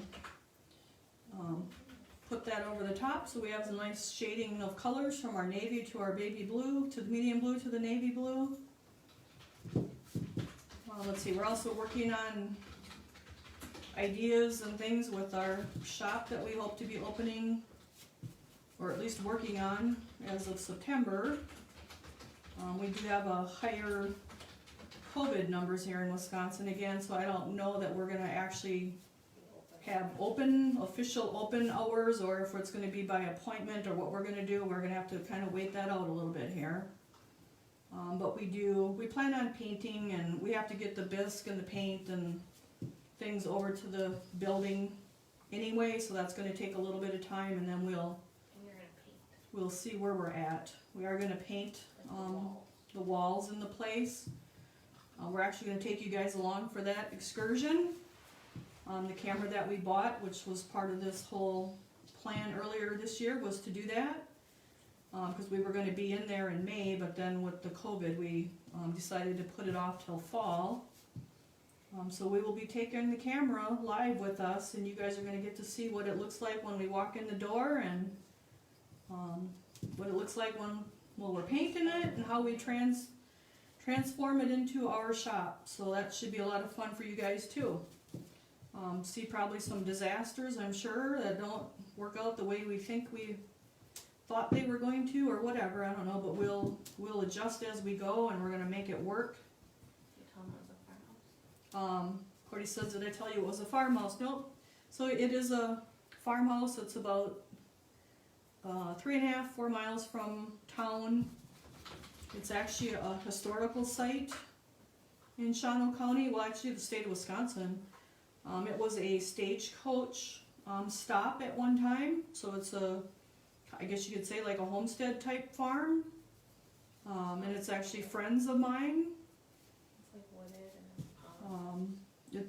put that over the top so we have a nice shading of colors from our navy to our baby blue to the medium blue to the navy blue. Let's see, we're also working on ideas and things with our shop that we hope to be opening, or at least working on as of September. We do have a higher COVID numbers here in Wisconsin again, so I don't know that we're going to actually have official open hours, or if it's going to be by appointment, or what we're going to do. We're going to have to kind of wait that out a little bit here. But we plan on painting, and we have to get the bisque and the paint and things over to the building anyway, so that's going to take a little bit of time, and then And you're gonna paint we'll see where we're at. We are going to paint the walls in the place. We're actually going to take you guys along for that excursion. The camera that we bought, which was part of this whole plan earlier this year, was to do that. Because we were going to be in there in May, but then with the COVID, we decided to put it off till fall. So we will be taking the camera live with us, and you guys are going to get to see what it looks like when we walk in the door, and what it looks like when we're painting it, and how we transform it into our shop. So that should be a lot of fun for you guys too. See probably some disasters, I'm sure, that don't work out the way we think we thought they were going to, or whatever, I don't know, but we'll adjust as we go, and we're going to make it work. You tell them it was a farmhouse? Cordy says, did I tell you it was a farmhouse? Nope. So it is a farmhouse. It's about 3.5, 4 miles from town. It's actually a historical site in Shawano County, well actually the state of Wisconsin. It was a stagecoach stop at one time, so it's I guess you could say like a homestead type farm. And it's actually friends of mine. It's like wooded and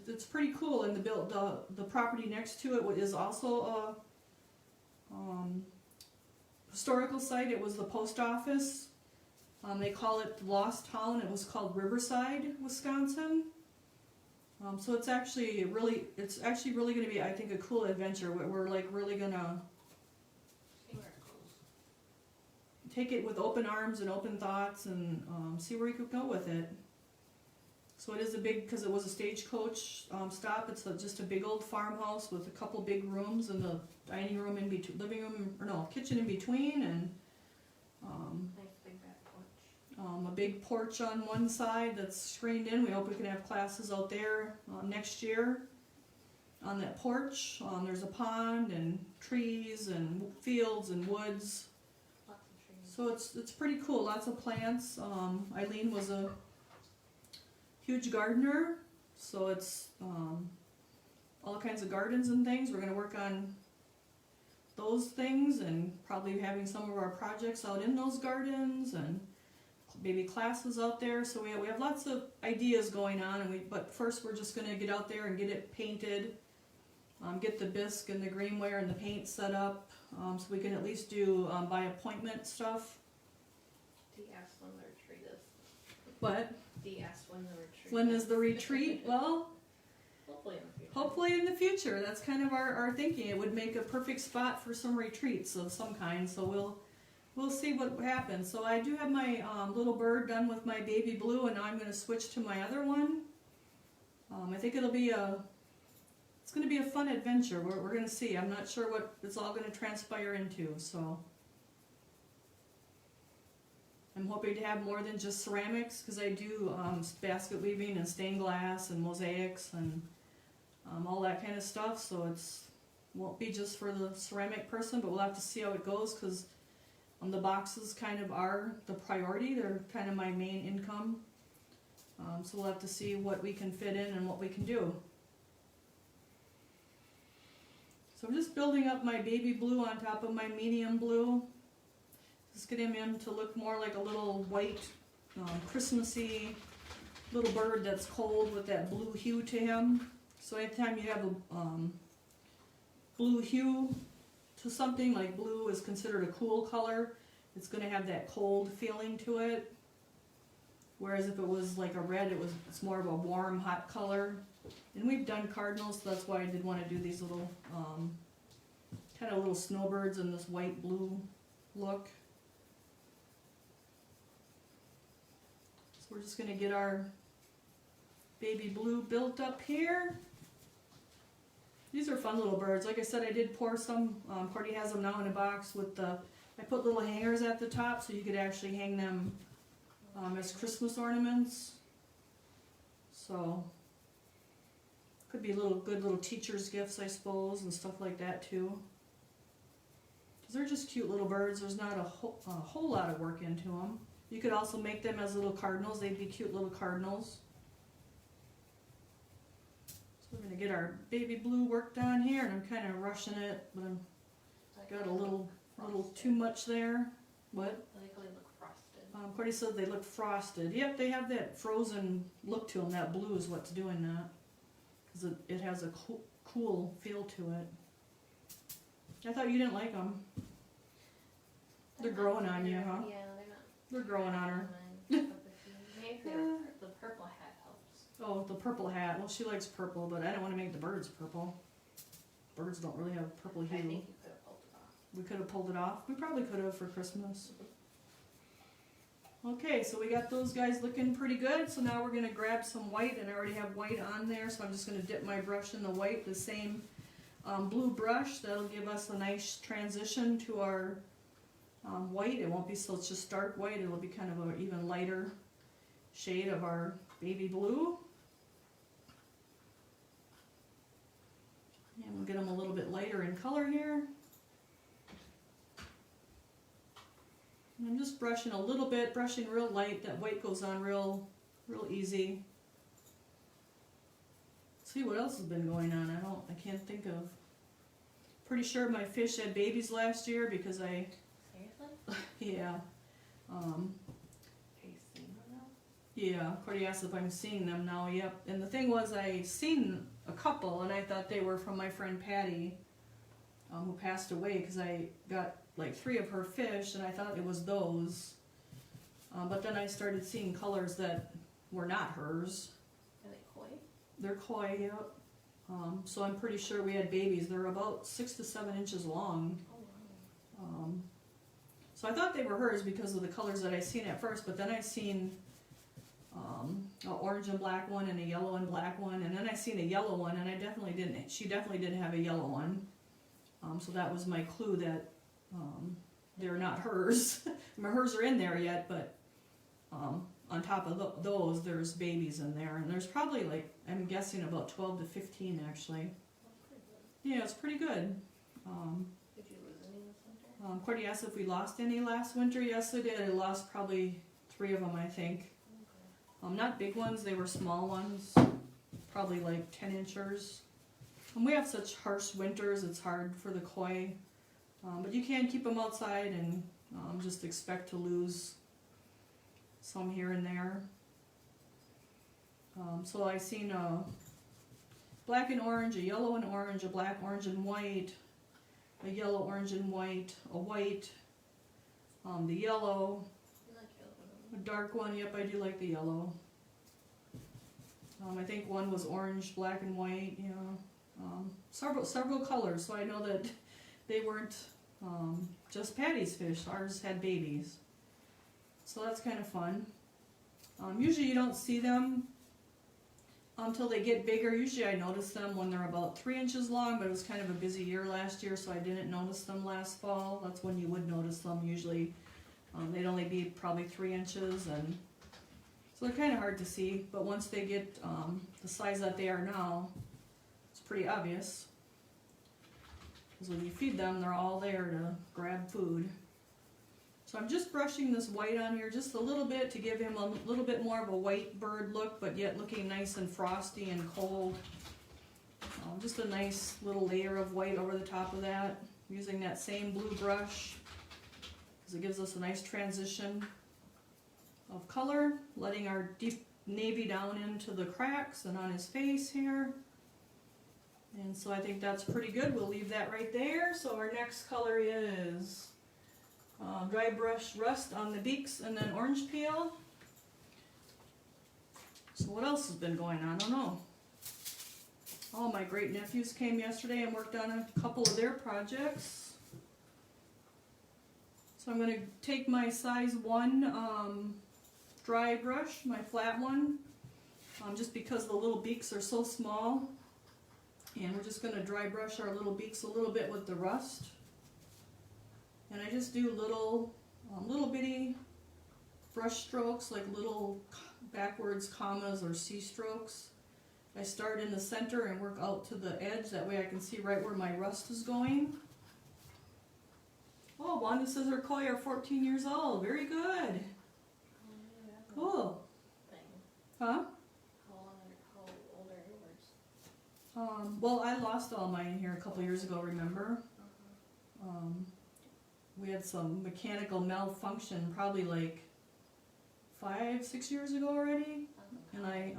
It's pretty cool, and the property next to it is also a historical site. It was the post office. They call it Lost Town. It was called Riverside, Wisconsin. So it's actually really going to be, I think, a cool adventure. We're like really gonna see where it goes. take it with open arms and open thoughts, and see where we could go with it. So it is because it was a stagecoach stop. It's just a big old farmhouse with a couple big rooms and the dining room in between, living room, or no, kitchen in between, and Nice big back porch. a big porch on one side that's screened in. We hope we can have classes out there next year on that porch. There's a pond and trees and fields and woods. Lots of trees. So it's pretty cool. Lots of plants. Eileen was a huge gardener, so it's all kinds of gardens and things. We're going to work on those things and probably having some of our projects out in those gardens and maybe classes out there. So we have lots of ideas going on, but first we're just going to get out there and get it painted, get the bisque and the greenware and the paint set up, so we can at least do by appointment stuff. Do you ask when the retreat is? But Do you ask when the retreat when is the retreat? Well, Hopefully in the future. hopefully in the future. That's kind of our thinking. It would make a perfect spot for some retreats of some kind. So we'll see what happens. So I do have my little bird done with my baby blue, and now I'm going to switch to my other one. I think it's going to be a fun adventure. We're going to see. I'm not sure what it's all going to transpire into. So I'm hoping to have more than just ceramics, because I do basket weaving and stained glass and mosaics and all that kind of stuff. So won't be just for the ceramic person, but we'll have to see how it goes, because the boxes kind of are the priority. They're kind of my main income. So we'll have to see what we can fit in and what we can do. So I'm just building up my baby blue on top of my medium blue. Just getting him to look more like a little white, Christmassy little bird that's cold with that blue hue to him. So anytime you have a blue hue to something, like blue is considered a cool color, it's going to have that cold feeling to it. Whereas if it was like a red, it's more of a warm, hot color. And we've done cardinals, so that's why I did want to do these little, kind of little snowbirds in this white blue look. So we're just going to get our baby blue built up here. These are fun little birds. Like I said, I did pour some. Cordy has them now in a box with I put little hangers at the top so you could actually hang them as Christmas ornaments. So could be good little teacher's gifts, I suppose, and stuff like that too. Because they're just cute little birds. There's not a whole lot of work into them. You could also make them as little cardinals. They'd be cute little cardinals. So we're going to get our baby blue worked on here, and I'm kind of rushing it, but I've got a little too much there. What? I think they look frosted. Cordy said they look frosted. Yep, they have that frozen look to them. That blue is what's doing that. Because it has a cool feel to it. I thought you didn't like them. They're growing on you, huh? Yeah, they're not. They're growing on her. Maybe the purple hat helps. Oh, the purple hat. Well, she likes purple, but I don't want to make the birds purple. Birds don't really have purple I think hue. you could have pulled it off. We could have pulled it off. We probably could have for Christmas. Okay, so we got those guys looking pretty good. So now we're going to grab some white, and I already have white on there, so I'm just going to dip my brush in the white, the same blue brush. That'll give us a nice transition to our white. It won't be so it's just dark white. It'll be kind of an even lighter shade of our baby blue. And we'll get them a little bit lighter in color here. And I'm just brushing a little bit, brushing real light. That white goes on real easy. See what else has been going on. I can't think of. pretty sure my fish had babies last year because I, Seriously? yeah. Are you seeing them now? Yeah, Cordy asked if I'm seeing them now, yep. And the thing was, I seen a couple, and I thought they were from my friend Patty, who passed away, because I got like 3 of her fish, and I thought it was those. But then I started seeing colors that were not hers. Are they koi? They're koi, yep. So I'm pretty sure we had babies. They're about 6 to 7 inches long. Oh wow. So I thought they were hers because of the colors that I seen at first, but then I seen an orange and black one and a yellow and black one, and then I seen a yellow one, and she definitely didn't have a yellow one. So that was my clue that they're not hers. I mean, hers are in there yet, but on top of those, there's babies in there, and there's probably like, I'm guessing about 12 to 15 actually. That's pretty good. Yeah, it's pretty good. Did you lose any this winter? Courtney asked if we lost any last winter. Yes, I did. I lost probably 3 of them, I think. Okay. Not big ones, they were small ones, probably like 10 inchers. And we have such harsh winters, it's hard for the koi. But you can keep them outside and just expect to lose some here and there. So I seen a black and orange, a yellow and orange, a black, orange and white, a yellow, orange and white, a white, the yellow, You like yellow? a dark one. Yep, I do like the yellow. I think one was orange, black and white, yeah. Several colors, so I know that they weren't just Patty's fish. Ours had babies. So that's kind of fun. Usually you don't see them until they get bigger. Usually I notice them when they're about 3 inches long, but it was kind of a busy year last year, so I didn't notice them last fall. That's when you would notice them usually. They'd only be probably 3 inches, and so they're kind of hard to see, but once they get the size that they are now, it's pretty obvious. Because when you feed them, they're all there to grab food. So I'm just brushing this white on here just a little bit to give him a little bit more of a white bird look, but yet looking nice and frosty and cold. Just a nice little layer of white over the top of that, using that same blue brush, because it gives us a nice transition of color, letting our deep navy down into the cracks and on his face here. And so I think that's pretty good. We'll leave that right there. So our next color is dry brush rust on the beaks and then orange peel. So what else has been going on? I don't know. All my great nephews came yesterday and worked on a couple of their projects. So I'm going to take my size 1 dry brush, my flat one, just because the little beaks are so small. And we're just going to dry brush our little beaks a little bit with the rust. And I just do little bitty brush strokes, like little backwards commas or C strokes. I start in the center and work out to the edge, that way I can see right where my rust is going. Oh, Wanda says her koi are 14 years old. Very good. Cool. Thing. Huh? How old are yours? Well, I lost all mine here a couple years ago, remember? We had some mechanical malfunction probably like 5-6 years ago already. And I,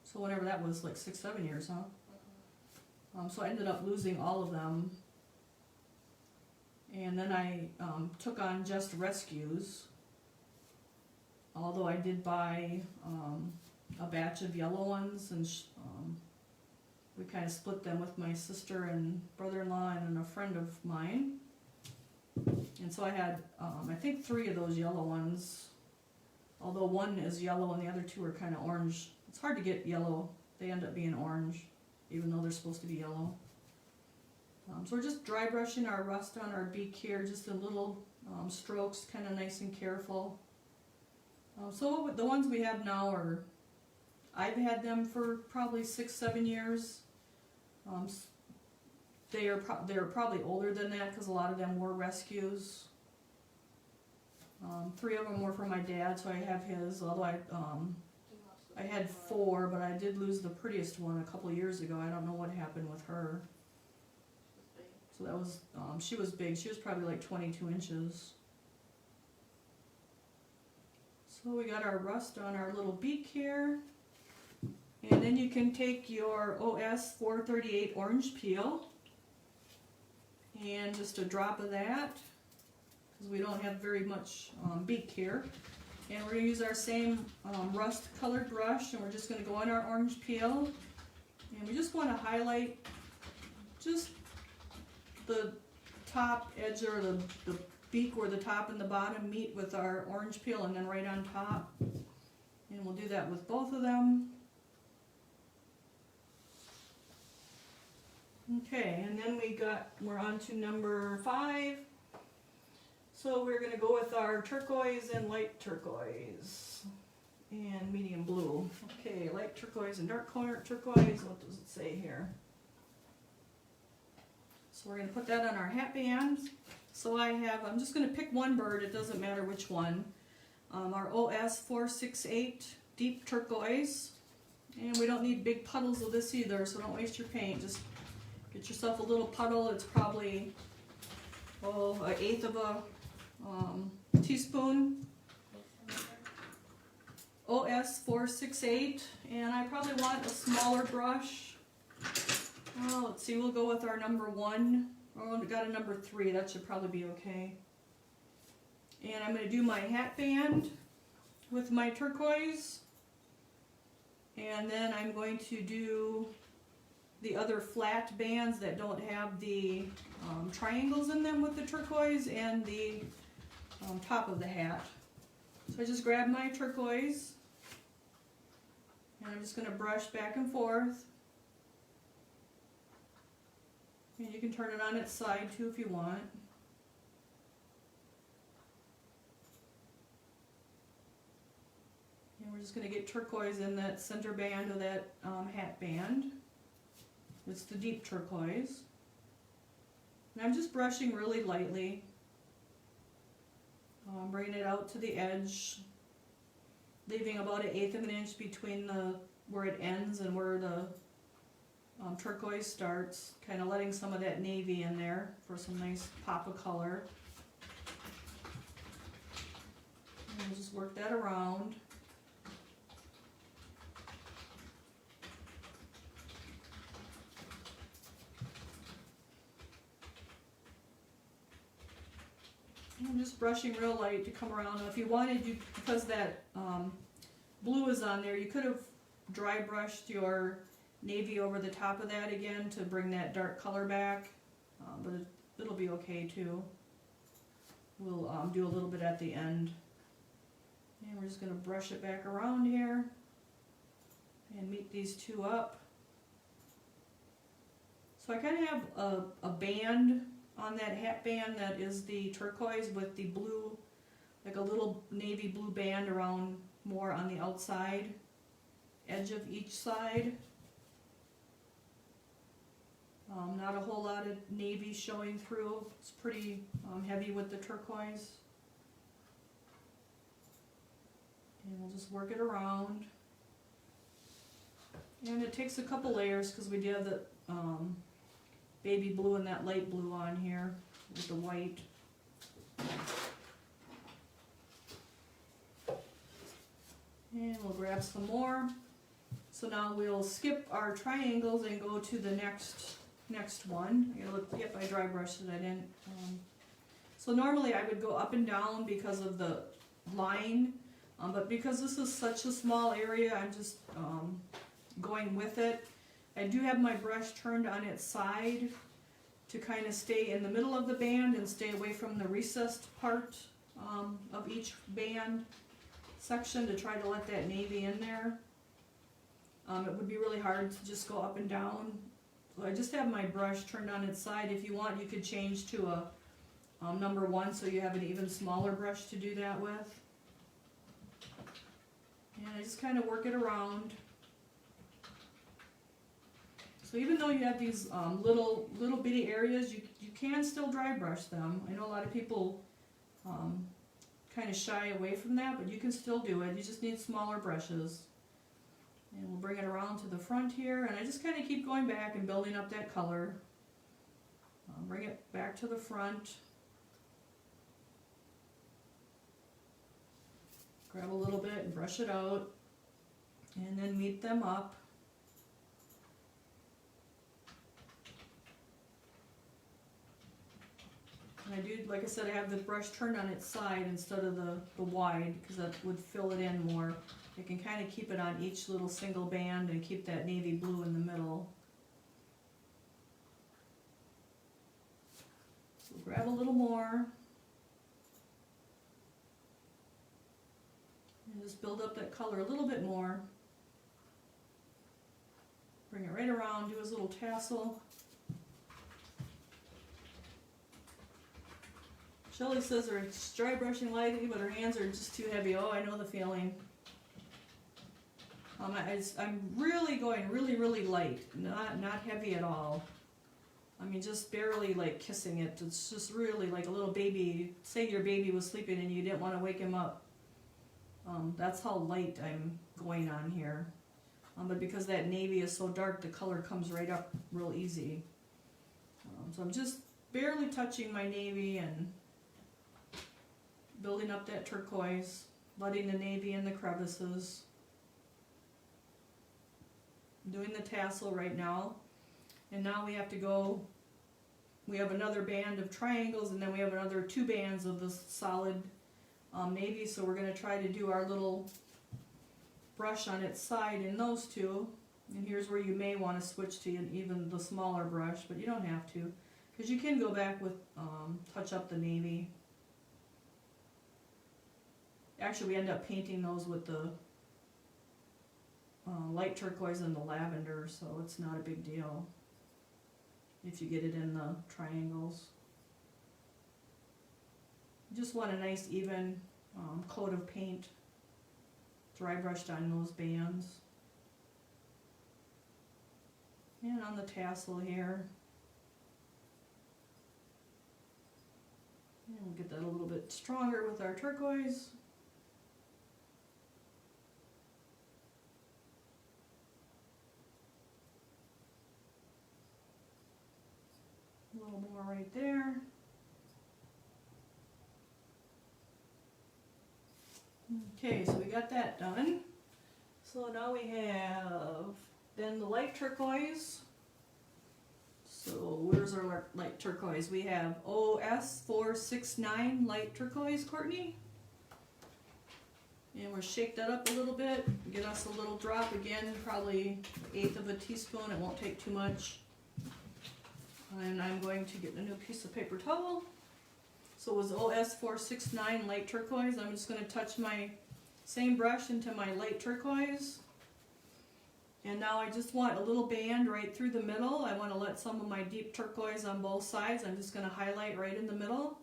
so whenever that was, like 6-7 years, huh? So I ended up losing all of them. And then I took on just rescues. Although I did buy a batch of yellow ones, and we kind of split them with my sister and brother-in-law and a friend of mine. And so I had, I think 3 of those yellow ones, although one is yellow and the other 2 are kind of orange. It's hard to get yellow. They end up being orange, even though they're supposed to be yellow. So we're just dry brushing our rust on our beak here, just in little strokes, kind of nice and careful. So the ones we have now are, I've had them for probably 6-7 years. They're probably older than that because a lot of them were rescues. 3 of them were from my dad, so I have his, although I had 4, but I did lose the prettiest one a couple years ago. I don't know what happened with her. So that was, she was big. She was probably like 22 inches. So we got our rust on our little beak here. And then you can take your OS 438 orange peel and just a drop of that, because we don't have very much beak here. And we're going to use our same rust colored brush, and we're just going to go on our orange peel. And we just want to highlight just the top edge, or the beak where the top and the bottom meet with our orange peel, and then right on top. And we'll do that with both of them. Okay, and then we're on to number 5. So we're going to go with our turquoise and light turquoise and medium blue. Okay, light turquoise and dark turquoise. What does it say here? So we're going to put that on our hat bands. So I'm just going to pick one bird, it doesn't matter which one. Our OS 468 deep turquoise. And we don't need big puddles of this either, so don't waste your paint. Just get yourself a little puddle. It's probably, an 1/8 of a teaspoon. OS 468, and I probably want a smaller brush. Let's see, we'll go with our number 1. Oh, we got a number 3, that should probably be okay. And I'm going to do my hat band with my turquoise. And then I'm going to do the other flat bands that don't have the triangles in them with the turquoise and the top of the hat. So I just grab my turquoise and I'm just going to brush back and forth. And you can turn it on its side too if you want. And we're just going to get turquoise in that center band of that hat band. It's the deep turquoise. And I'm just brushing really lightly. Bringing it out to the edge, leaving about 1/8 of an inch between where it ends and where the turquoise starts, kind of letting some of that navy in there for some nice pop of color. And we'll just work that around. I'm just brushing real light to come around. Now, if you wanted, because that blue is on there, you could have dry brushed your navy over the top of that again to bring that dark color back, but it'll be okay too. We'll do a little bit at the end. And we're just going to brush it back around here and meet these two up. So I kind of have a band on that hat band that is the turquoise with the blue, like a little navy blue band around more on the outside edge of each side. Not a whole lot of navy showing through. It's pretty heavy with the turquoise. And we'll just work it around. And it takes a couple layers because we do have the baby blue and that light blue on here with the white. And we'll grab some more. So now we'll skip our triangles and go to the next one. I gotta look, yep, I dry brushed it, I didn't. So normally I would go up and down because of the line, but because this is such a small area, I'm just going with it. I do have my brush turned on its side to kind of stay in the middle of the band and stay away from the recessed part of each band section to try to let that navy in there. It would be really hard to just go up and down. So I just have my brush turned on its side. If you want, you could change to a number 1 so you have an even smaller brush to do that with. And I just kind of work it around. So even though you have these little bitty areas, you can still dry brush them. I know a lot of people kind of shy away from that, but you can still do it. You just need smaller brushes. And we'll bring it around to the front here, and I just kind of keep going back and building up that color. Bring it back to the front. Grab a little bit and brush it out, and then meet them up. And I do, like I said, I have the brush turned on its side instead of the wide, because that would fill it in more. I can kind of keep it on each little single band and keep that navy blue in the middle. So grab a little more. And just build up that color a little bit more. Bring it right around, do his little tassel. Shelly says her dry brushing lightly, but her hands are just too heavy. Oh, I know the feeling. I'm really going really light, not heavy at all. I mean, just barely like kissing it. It's just really like a little baby. Say your baby was sleeping and you didn't want to wake him up. That's how light I'm going on here. But because that navy is so dark, the color comes right up real easy. So I'm just barely touching my navy and building up that turquoise, letting the navy in the crevices. Doing the tassel right now. And now we have to go, we have another band of triangles, and then we have another 2 bands of this solid navy, so we're going to try to do our little brush on its side in those 2. And here's where you may want to switch to even the smaller brush, but you don't have to, because you can go back with, touch up the navy. Actually, we end up painting those with the light turquoise and the lavender, so it's not a big deal if you get it in the triangles. You just want a nice even coat of paint dry brushed on those bands. And on the tassel here. And we'll get that a little bit stronger with our turquoise. A little more right there. Okay, so we got that done. So now we have then the light turquoise. So where's our light turquoise? We have OS469 light turquoise, Courtney. And we'll shake that up a little bit, get us a little drop again, probably 1/8 of a teaspoon. It won't take too much. And I'm going to get a new piece of paper towel. So it was OS469 light turquoise. I'm just going to touch my same brush into my light turquoise. And now I just want a little band right through the middle. I want to let some of my deep turquoise on both sides. I'm just going to highlight right in the middle.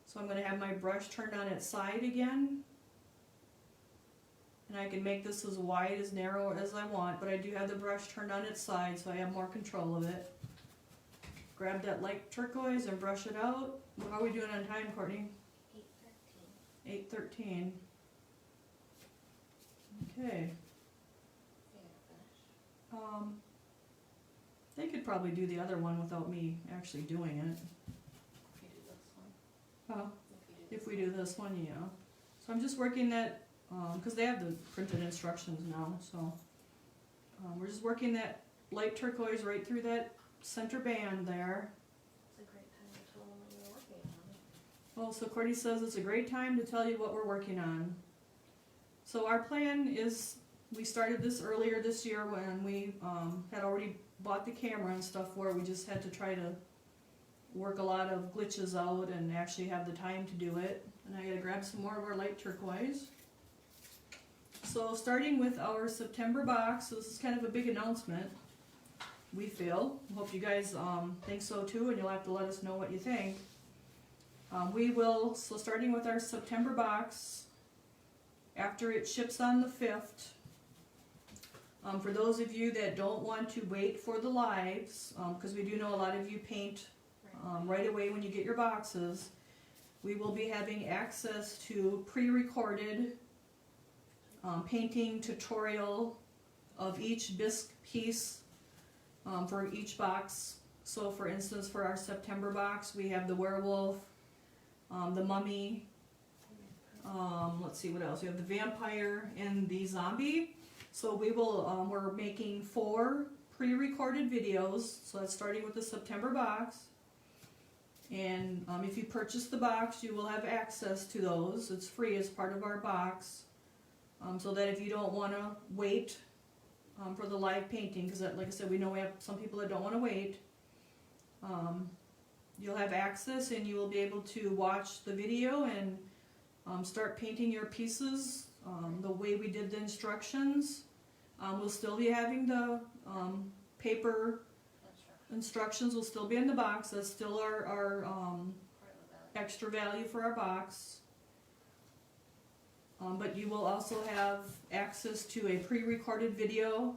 So I'm going to have my brush turned on its side again. And I can make this as wide, as narrow as I want, but I do have the brush turned on its side so I have more control of it. Grab that light turquoise and brush it out. How are we doing on time, Courtney? 8:13. Okay. They could probably do the other one without me actually doing it. If you do this one. Huh? If we do this one, yeah. So I'm just working that, because they have the printed instructions now, so we're just working that light turquoise right through that center band there. It's a great time to tell them what you're working on. Well, so Courtney says it's a great time to tell you what we're working on. So our plan is, we started this earlier this year when we had already bought the camera and stuff for it. We just had to try to work a lot of glitches out and actually have the time to do it. And I gotta grab some more of our light turquoise. So starting with our September box, so this is kind of a big announcement, we feel. Hope you guys think so too, and you'll have to let us know what you think. So starting with our September box, after it ships on the 5th, for those of you that don't want to wait for the lives, because we do know a lot of you paint right away when you get your boxes, we will be having access to pre-recorded painting tutorial of each Bisque piece for each box. So for instance, for our September box, we have the werewolf, the mummy, let's see what else. We have the vampire and the zombie. So we will, we're making 4 pre-recorded videos. So that's starting with the September box. And if you purchase the box, you will have access to those. It's free as part of our box. So that if you don't want to wait for the live painting, because like I said, we know we have some people that don't want to wait, you'll have access and you will be able to watch the video and start painting your pieces the way we did the instructions. We'll still be having the paper instructions will still be in the box. That's still our extra value for our box. But you will also have access to a pre-recorded video,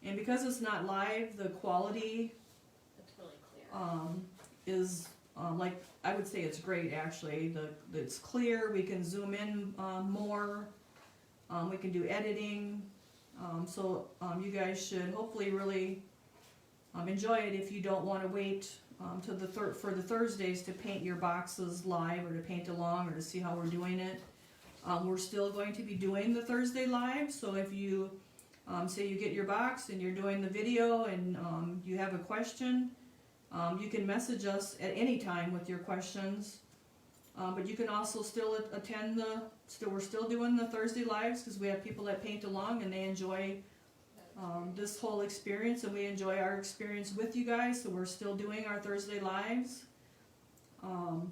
and because it's not live, the quality It's really clear. is like, I would say it's great actually. It's clear, we can zoom in more, we can do editing, so you guys should hopefully really enjoy it if you don't want to wait to for the Thursdays to paint your boxes live or to paint along or to see how we're doing it. We're still going to be doing the Thursday live, so if you say you get your box and you're doing the video and you have a question, you can message us at any time with your questions. But you can also still attend we're still doing the Thursday lives because we have people that paint along and they enjoy this whole experience, and we enjoy our experience with you guys, so we're still doing our Thursday lives.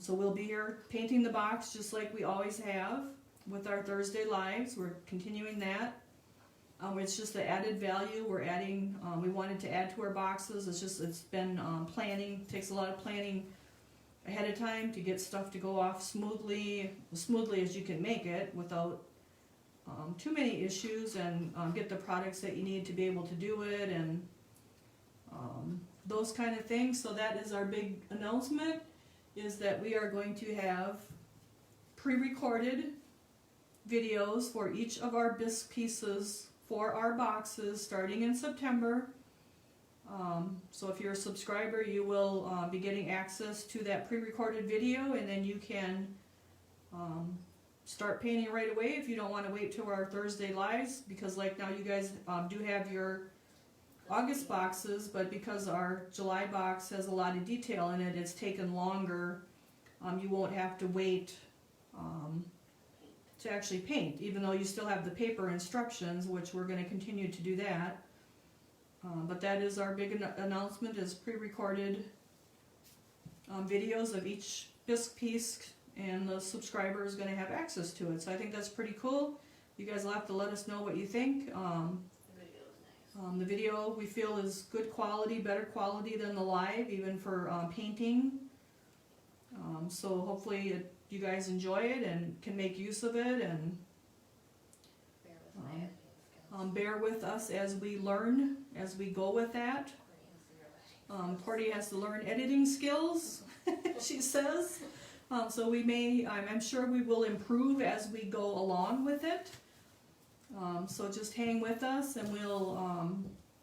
So we'll be here painting the box just like we always have with our Thursday lives. We're continuing that. It's just the added value we're adding. We wanted to add to our boxes. It's been planning. Takes a lot of planning ahead of time to get stuff to go off smoothly as you can make it without too many issues, and get the products that you need to be able to do it, and those kind of things. So that is our big announcement, is that we are going to have pre-recorded videos for each of our Bisque pieces for our boxes starting in September. So if you're a subscriber, you will be getting access to that pre-recorded video, and then you can start painting right away if you don't want to wait till our Thursday lives, because like now you guys do have your August boxes, but because our July box has a lot of detail in it, it's taken longer. You won't have to wait to actually paint, even though you still have the paper instructions, which we're going to continue to do that. But that is our big announcement, is pre-recorded videos of each Bisque piece, and the subscriber is going to have access to it. So I think that's pretty cool. You guys will have to let us know what you think. The video is nice. The video we feel is good quality, better quality than the live, even for painting. So hopefully you guys enjoy it and can make use of it, and bear with us as we learn, as we go with that. Cordy has to learn editing skills, she says. So we may, I'm sure we will improve as we go along with it. So just hang with us, and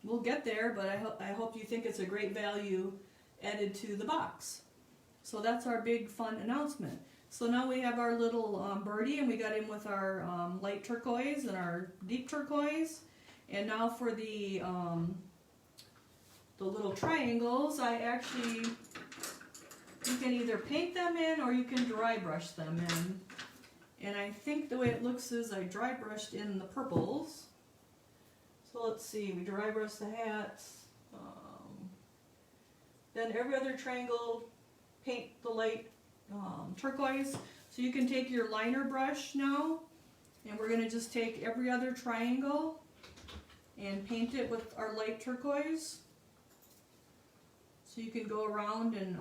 we'll get there. But I hope you think it's a great value added to the box. So that's our big fun announcement. So now we have our little birdie, and we got him with our light turquoise and our deep turquoise. And now for the little triangles, you can either paint them in or you can dry brush them in. And I think the way it looks is I dry brushed in the purples. So let's see, we dry brush the hats. Then every other triangle, paint the light turquoise. So you can take your liner brush now, and we're going to just take every other triangle and paint it with our light turquoise. So you can go around and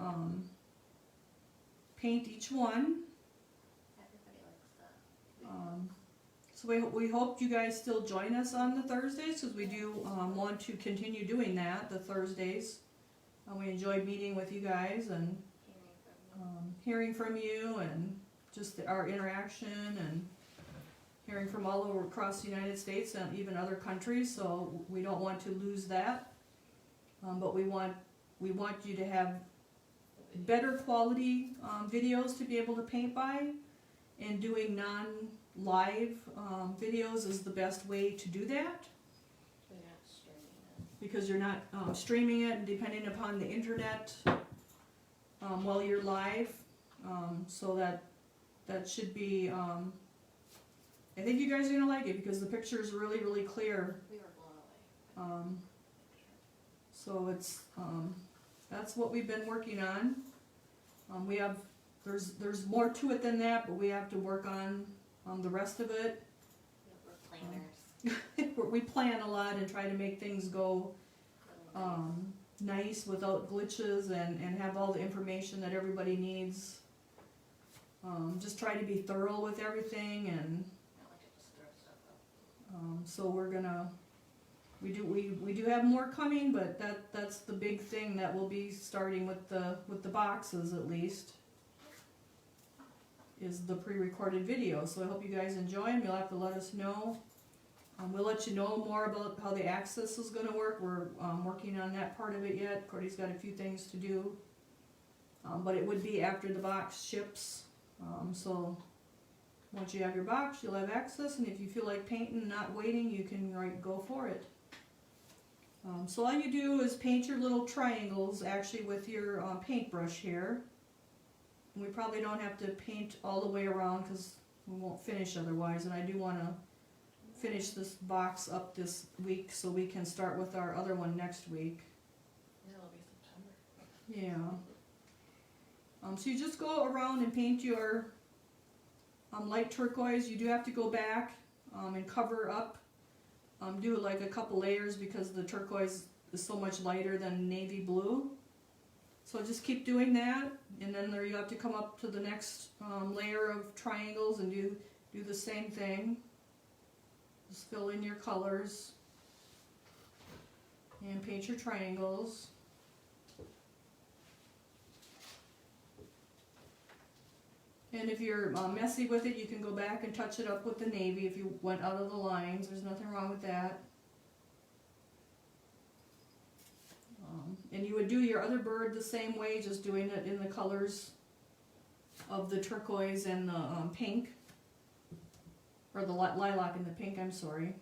paint each one. Everybody likes that. So we hope you guys still join us on the Thursdays, because we do want to continue doing that, the Thursdays. We enjoy meeting with you guys and hearing from you, and just our interaction, and hearing from all over across the United States and even other countries, so we don't want to lose that. but we want you to have better quality videos to be able to paint by, and doing non-live videos is the best way to do that. We're not streaming it. Because you're not streaming it and depending upon the internet while you're live. So that should be, I think you guys are going to like it because the picture is really, really clear. We were blown away. So it's, that's what we've been working on. There's more to it than that, but we have to work on the rest of it. Yeah, we're planners. We plan a lot and try to make things go nice without glitches and have all the information that everybody needs. Just try to be thorough with everything, and Not like it just throws stuff up. so we do have more coming, but that's the big thing that we'll be starting with the boxes, at least, is the pre-recorded video. So I hope you guys enjoy them. You'll have to let us know. We'll let you know more about how the access is going to work. We're working on that part of it yet. Courtney's got a few things to do, but it would be after the box ships. So once you have your box, you'll have access, and if you feel like painting and not waiting, you can go for it. So all you do is paint your little triangles actually with your paintbrush here. And we probably don't have to paint all the way around because we won't finish otherwise, and I do want to finish this box up this week so we can start with our other one next week. Yeah, it'll be September. Yeah. So you just go around and paint your light turquoise. You do have to go back and cover up. Do like a couple layers because the turquoise is so much lighter than navy blue. So just keep doing that, and then there you have to come up to the next layer of triangles and do the same thing. Just fill in your colors and paint your triangles. And if you're messy with it, you can go back and touch it up with the navy if you went out of the lines. There's nothing wrong with that. And you would do your other bird the same way, just doing it in the colors of the turquoise and the pink. Or the lilac and the pink, I'm sorry.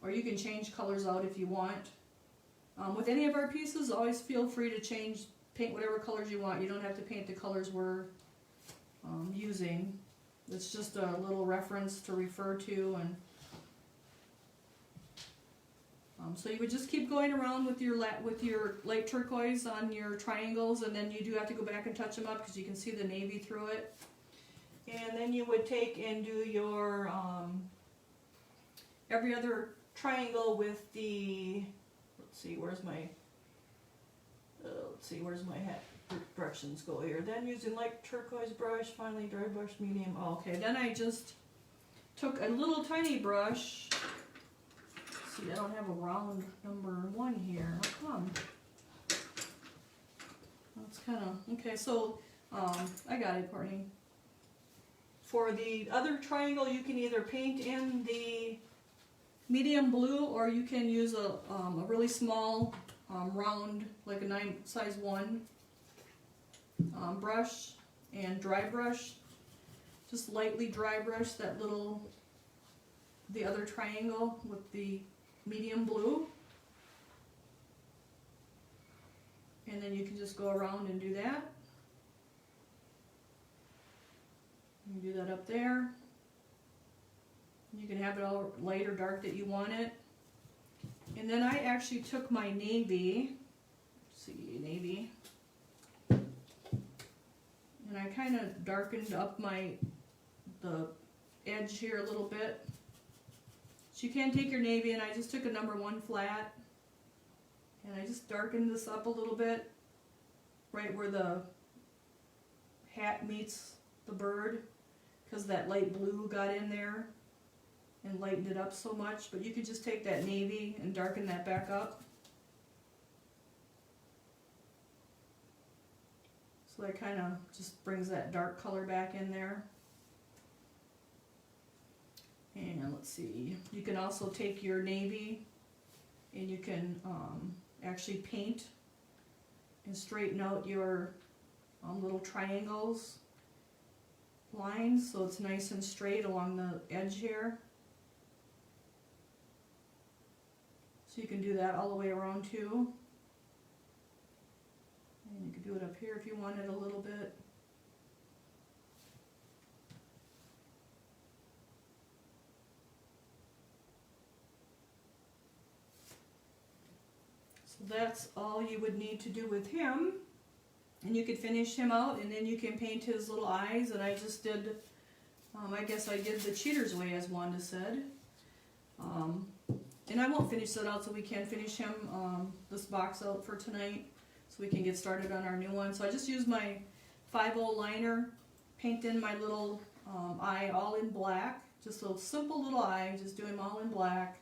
Or you can change colors out if you want. With any of our pieces, always feel free to paint whatever colors you want. You don't have to paint the colors we're using. It's just a little reference to refer to, and so you would just keep going around with your light turquoise on your triangles, and then you do have to go back and touch them up because you can see the navy through it. And then you would take and do your every other triangle with the, let's see where's my hat directions go here. Then using light turquoise brush, finally dry brush, medium. Oh, okay, then I just took a little tiny brush. See, I don't have a round number 1 here. How come? That's kind of okay. So I got it, Courtney. For the other triangle, you can either paint in the medium blue, or you can use a really small round, like a size 1 brush, and dry brush. Just lightly dry brush the other triangle with the medium blue. And then you can just go around and do that. You can do that up there. You can have it all light or dark that you want it. And then I actually took my navy, navy, and I kind of darkened up the edge here a little bit. So you can take your navy, and I just took a number 1 flat, and I just darkened this up a little bit, right where the hat meets the bird, because that light blue got in there and lightened it up so much. But you could just take that navy and darken that back up. So that kind of just brings that dark color back in there. And let's see, you can also take your navy and you can actually paint and straighten out your little triangles lines so it's nice and straight along the edge here. So you can do that all the way around too. And you could do it up here if you wanted a little bit. So that's all you would need to do with him. And you could finish him out, and then you can paint his little eyes. And I just did, I guess I did the cheater's way, as Wanda said. And I won't finish that out, so we can finish him, this box out for tonight, so we can get started on our new one. So I just used my 5-0 liner, paint in my little eye all in black. Just a simple little eye, just do him all in black.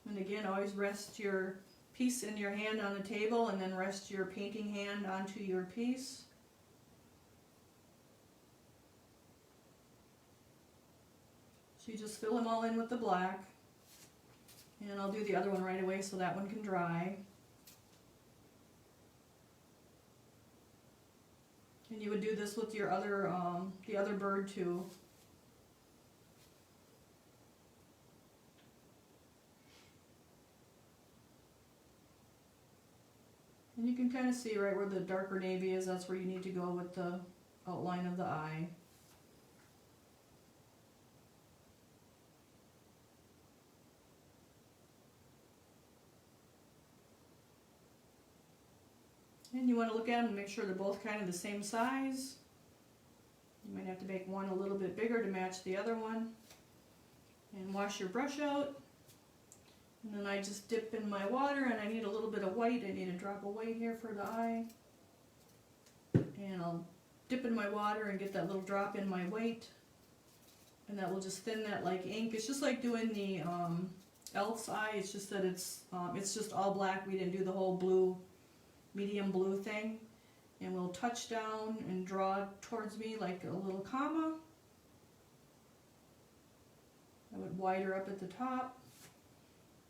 And again, always rest your piece in your hand on the table and then rest your painting hand onto your piece. So you just fill them all in with the black. And I'll do the other one right away so that one can dry. And you would do this with your other, the other bird too. And you can kind of see right where the darker navy is, that's where you need to go with the outline of the eye. And you want to look at them and make sure they're both kind of the same size. You might have to make one a little bit bigger to match the other one. And wash your brush out. And then I just dip in my water, and I need a little bit of white. I need a drop of white here for the eye. And I'll dip in my water and get that little drop in my white. And that will just thin that like ink. It's just like doing the elf's eye. It's just that it's just all black. We didn't do the whole blue, medium blue thing. And we'll touch down and draw towards me like a little comma. I would wider up at the top.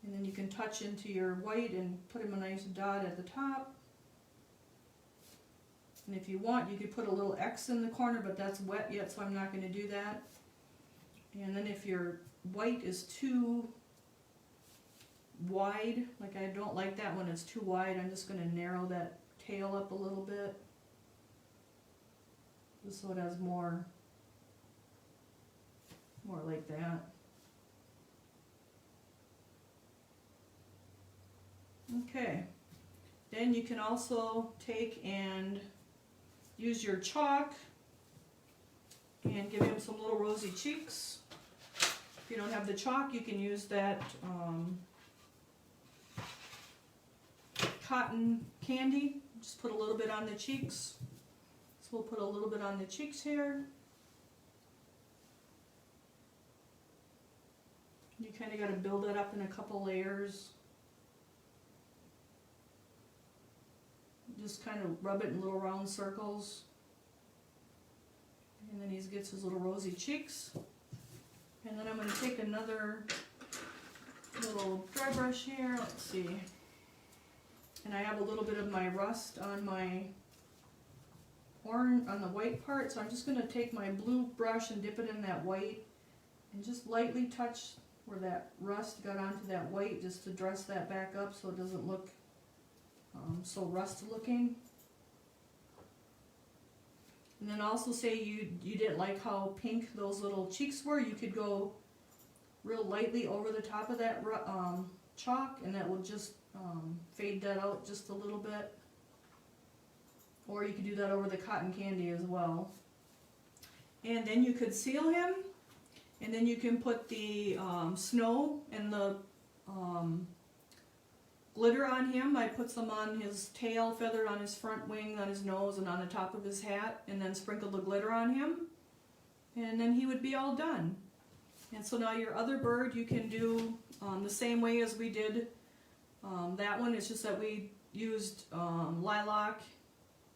And then you can touch into your white and put him a nice dot at the top. And if you want, you could put a little X in the corner, but that's wet yet, so I'm not going to do that. And then if your white is too wide, like I don't like that when it's too wide, I'm just going to narrow that tail up a little bit. Just so it has more like that. Okay, then you can also take and use your chalk and give him some little rosy cheeks. If you don't have the chalk, you can use that cotton candy. Just put a little bit on the cheeks. So we'll put a little bit on the cheeks here. You kind of got to build it up in a couple layers. Just kind of rub it in little round circles. And then he gets his little rosy cheeks. And then I'm going to take another little dry brush here. Let's see. And I have a little bit of my rust on my orange, on the white part. So I'm just going to take my blue brush and dip it in that white. And just lightly touch where that rust got onto that white, just to dress that back up so it doesn't look so rust looking. And then also say you didn't like how pink those little cheeks were, you could go real lightly over the top of that chalk, and that will just fade that out just a little bit. Or you could do that over the cotton candy as well. And then you could seal him, and then you can put the snow and the glitter on him. I put some on his tail, feathered on his front wing, on his nose, and on the top of his hat, and then sprinkled the glitter on him. And then he would be all done. And so now your other bird, you can do the same way as we did that one. It's just that we used lilac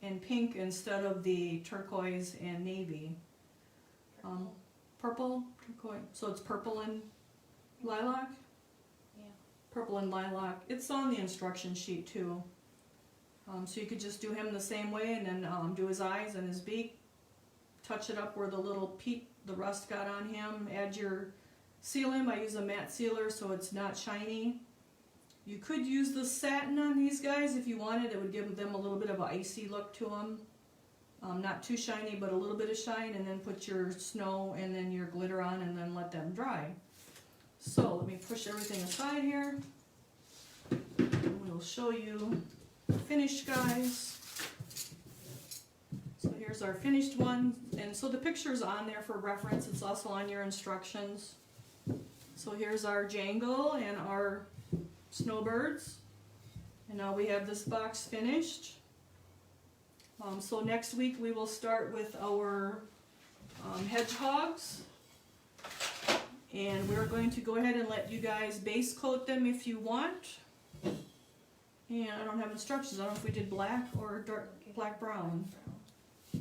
and pink instead of the turquoise and navy. Purple, turquoise. So it's purple and lilac? purple and lilac. It's on the instruction sheet too. So you could just do him the same way, and then do his eyes and his beak. Touch it up where the little the rust got on him. Add your seal him. I use a matte sealer so it's not shiny. You could use the satin on these guys if you wanted. It would give them a little bit of an icy look to them. Not too shiny, but a little bit of shine, and then put your snow and then your glitter on, and then let them dry. So let me push everything aside here. And we'll show you the finished guys. So here's our finished one, and so the picture's on there for reference. It's also on your instructions. So here's our Jangle and our snowbirds, and now we have this box finished. So next week we will start with our hedgehogs, and we're going to go ahead and let you guys base coat them if you want. And I don't have instructions. I don't know if we did black or dark black brown.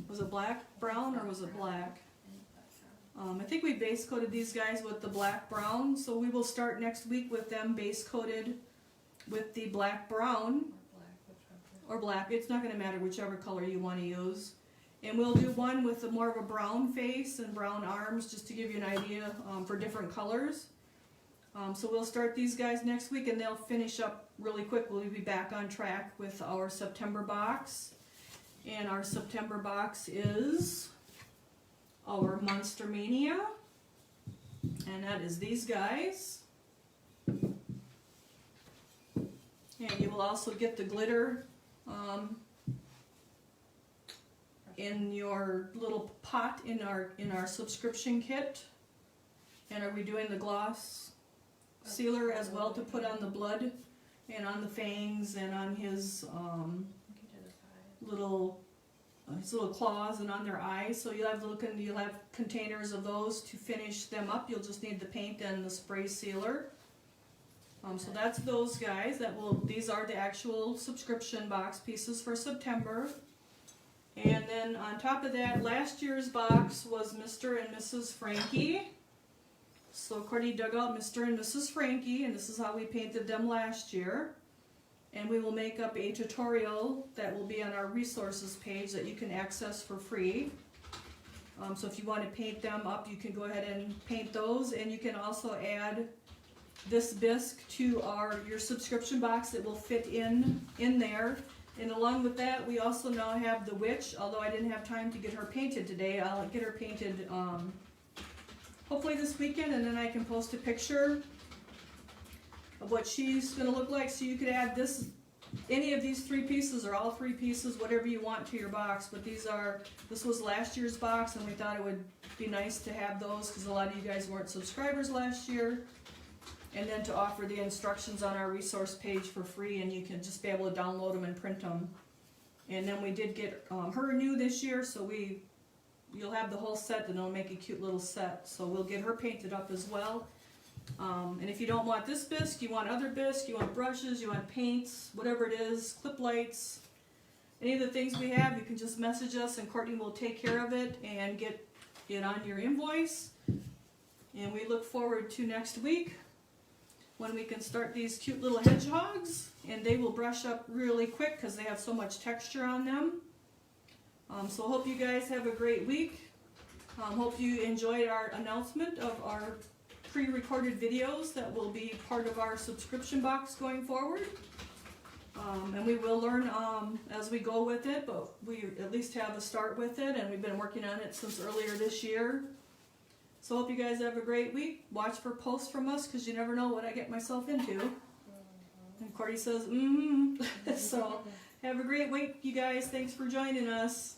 Was it black brown or was it black? I think we base coated these guys with the black brown, so we will start next week with them base coated with the black brown. Or black, it's not going to matter whichever color you want to use. And we'll do one with more of a brown face and brown arms, just to give you an idea for different colors. So we'll start these guys next week, and they'll finish up really quick. We'll be back on track with our September box. And our September box is our Monster Mania, and that is these guys. And you will also get the glitter in your little pot in our subscription kit. And are we doing the gloss sealer as well to put on the blood and on the fangs and on his little claws and on their eyes? So you'll have containers of those to finish them up. You'll just need the paint and the spray sealer. So that's those guys. These are the actual subscription box pieces for September. And then on top of that, last year's box was Mr. and Mrs. Frankie. So Courtney dug out Mr. and Mrs. Frankie, and this is how we painted them last year. And we will make up a tutorial that will be on our resources page that you can access for free. So if you want to paint them up, you can go ahead and paint those, and you can also add this bisque to your subscription box. It will fit in there. And along with that, we also now have the witch. Although I didn't have time to get her painted today, I'll get her painted hopefully this weekend, and then I can post a picture of what she's going to look like. So you could add any of these three pieces or all three pieces, whatever you want, to your box. But this was last year's box, and we thought it would be nice to have those because a lot of you guys weren't subscribers last year. And then to offer the instructions on our resource page for free, and you can just be able to download them and print them. And then we did get her new this year, so you'll have the whole set, and it'll make a cute little set. So we'll get her painted up as well. And if you don't want this bisque, you want other bisque, you want brushes, you want paints, whatever it is, clip lights, any of the things we have, you can just message us, and Courtney will take care of it and get it on your invoice. And we look forward to next week, when we can start these cute little hedgehogs, and they will brush up really quick because they have so much texture on them. So hope you guys have a great week. Hope you enjoyed our announcement of our pre-recorded videos that will be part of our subscription box going forward. And we will learn as we go with it, but we at least have a start with it, and we've been working on it since earlier this year. So hope you guys have a great week. Watch for posts from us, because you never know what I get myself into. And Courtney says, So have a great week, you guys. Thanks for joining us.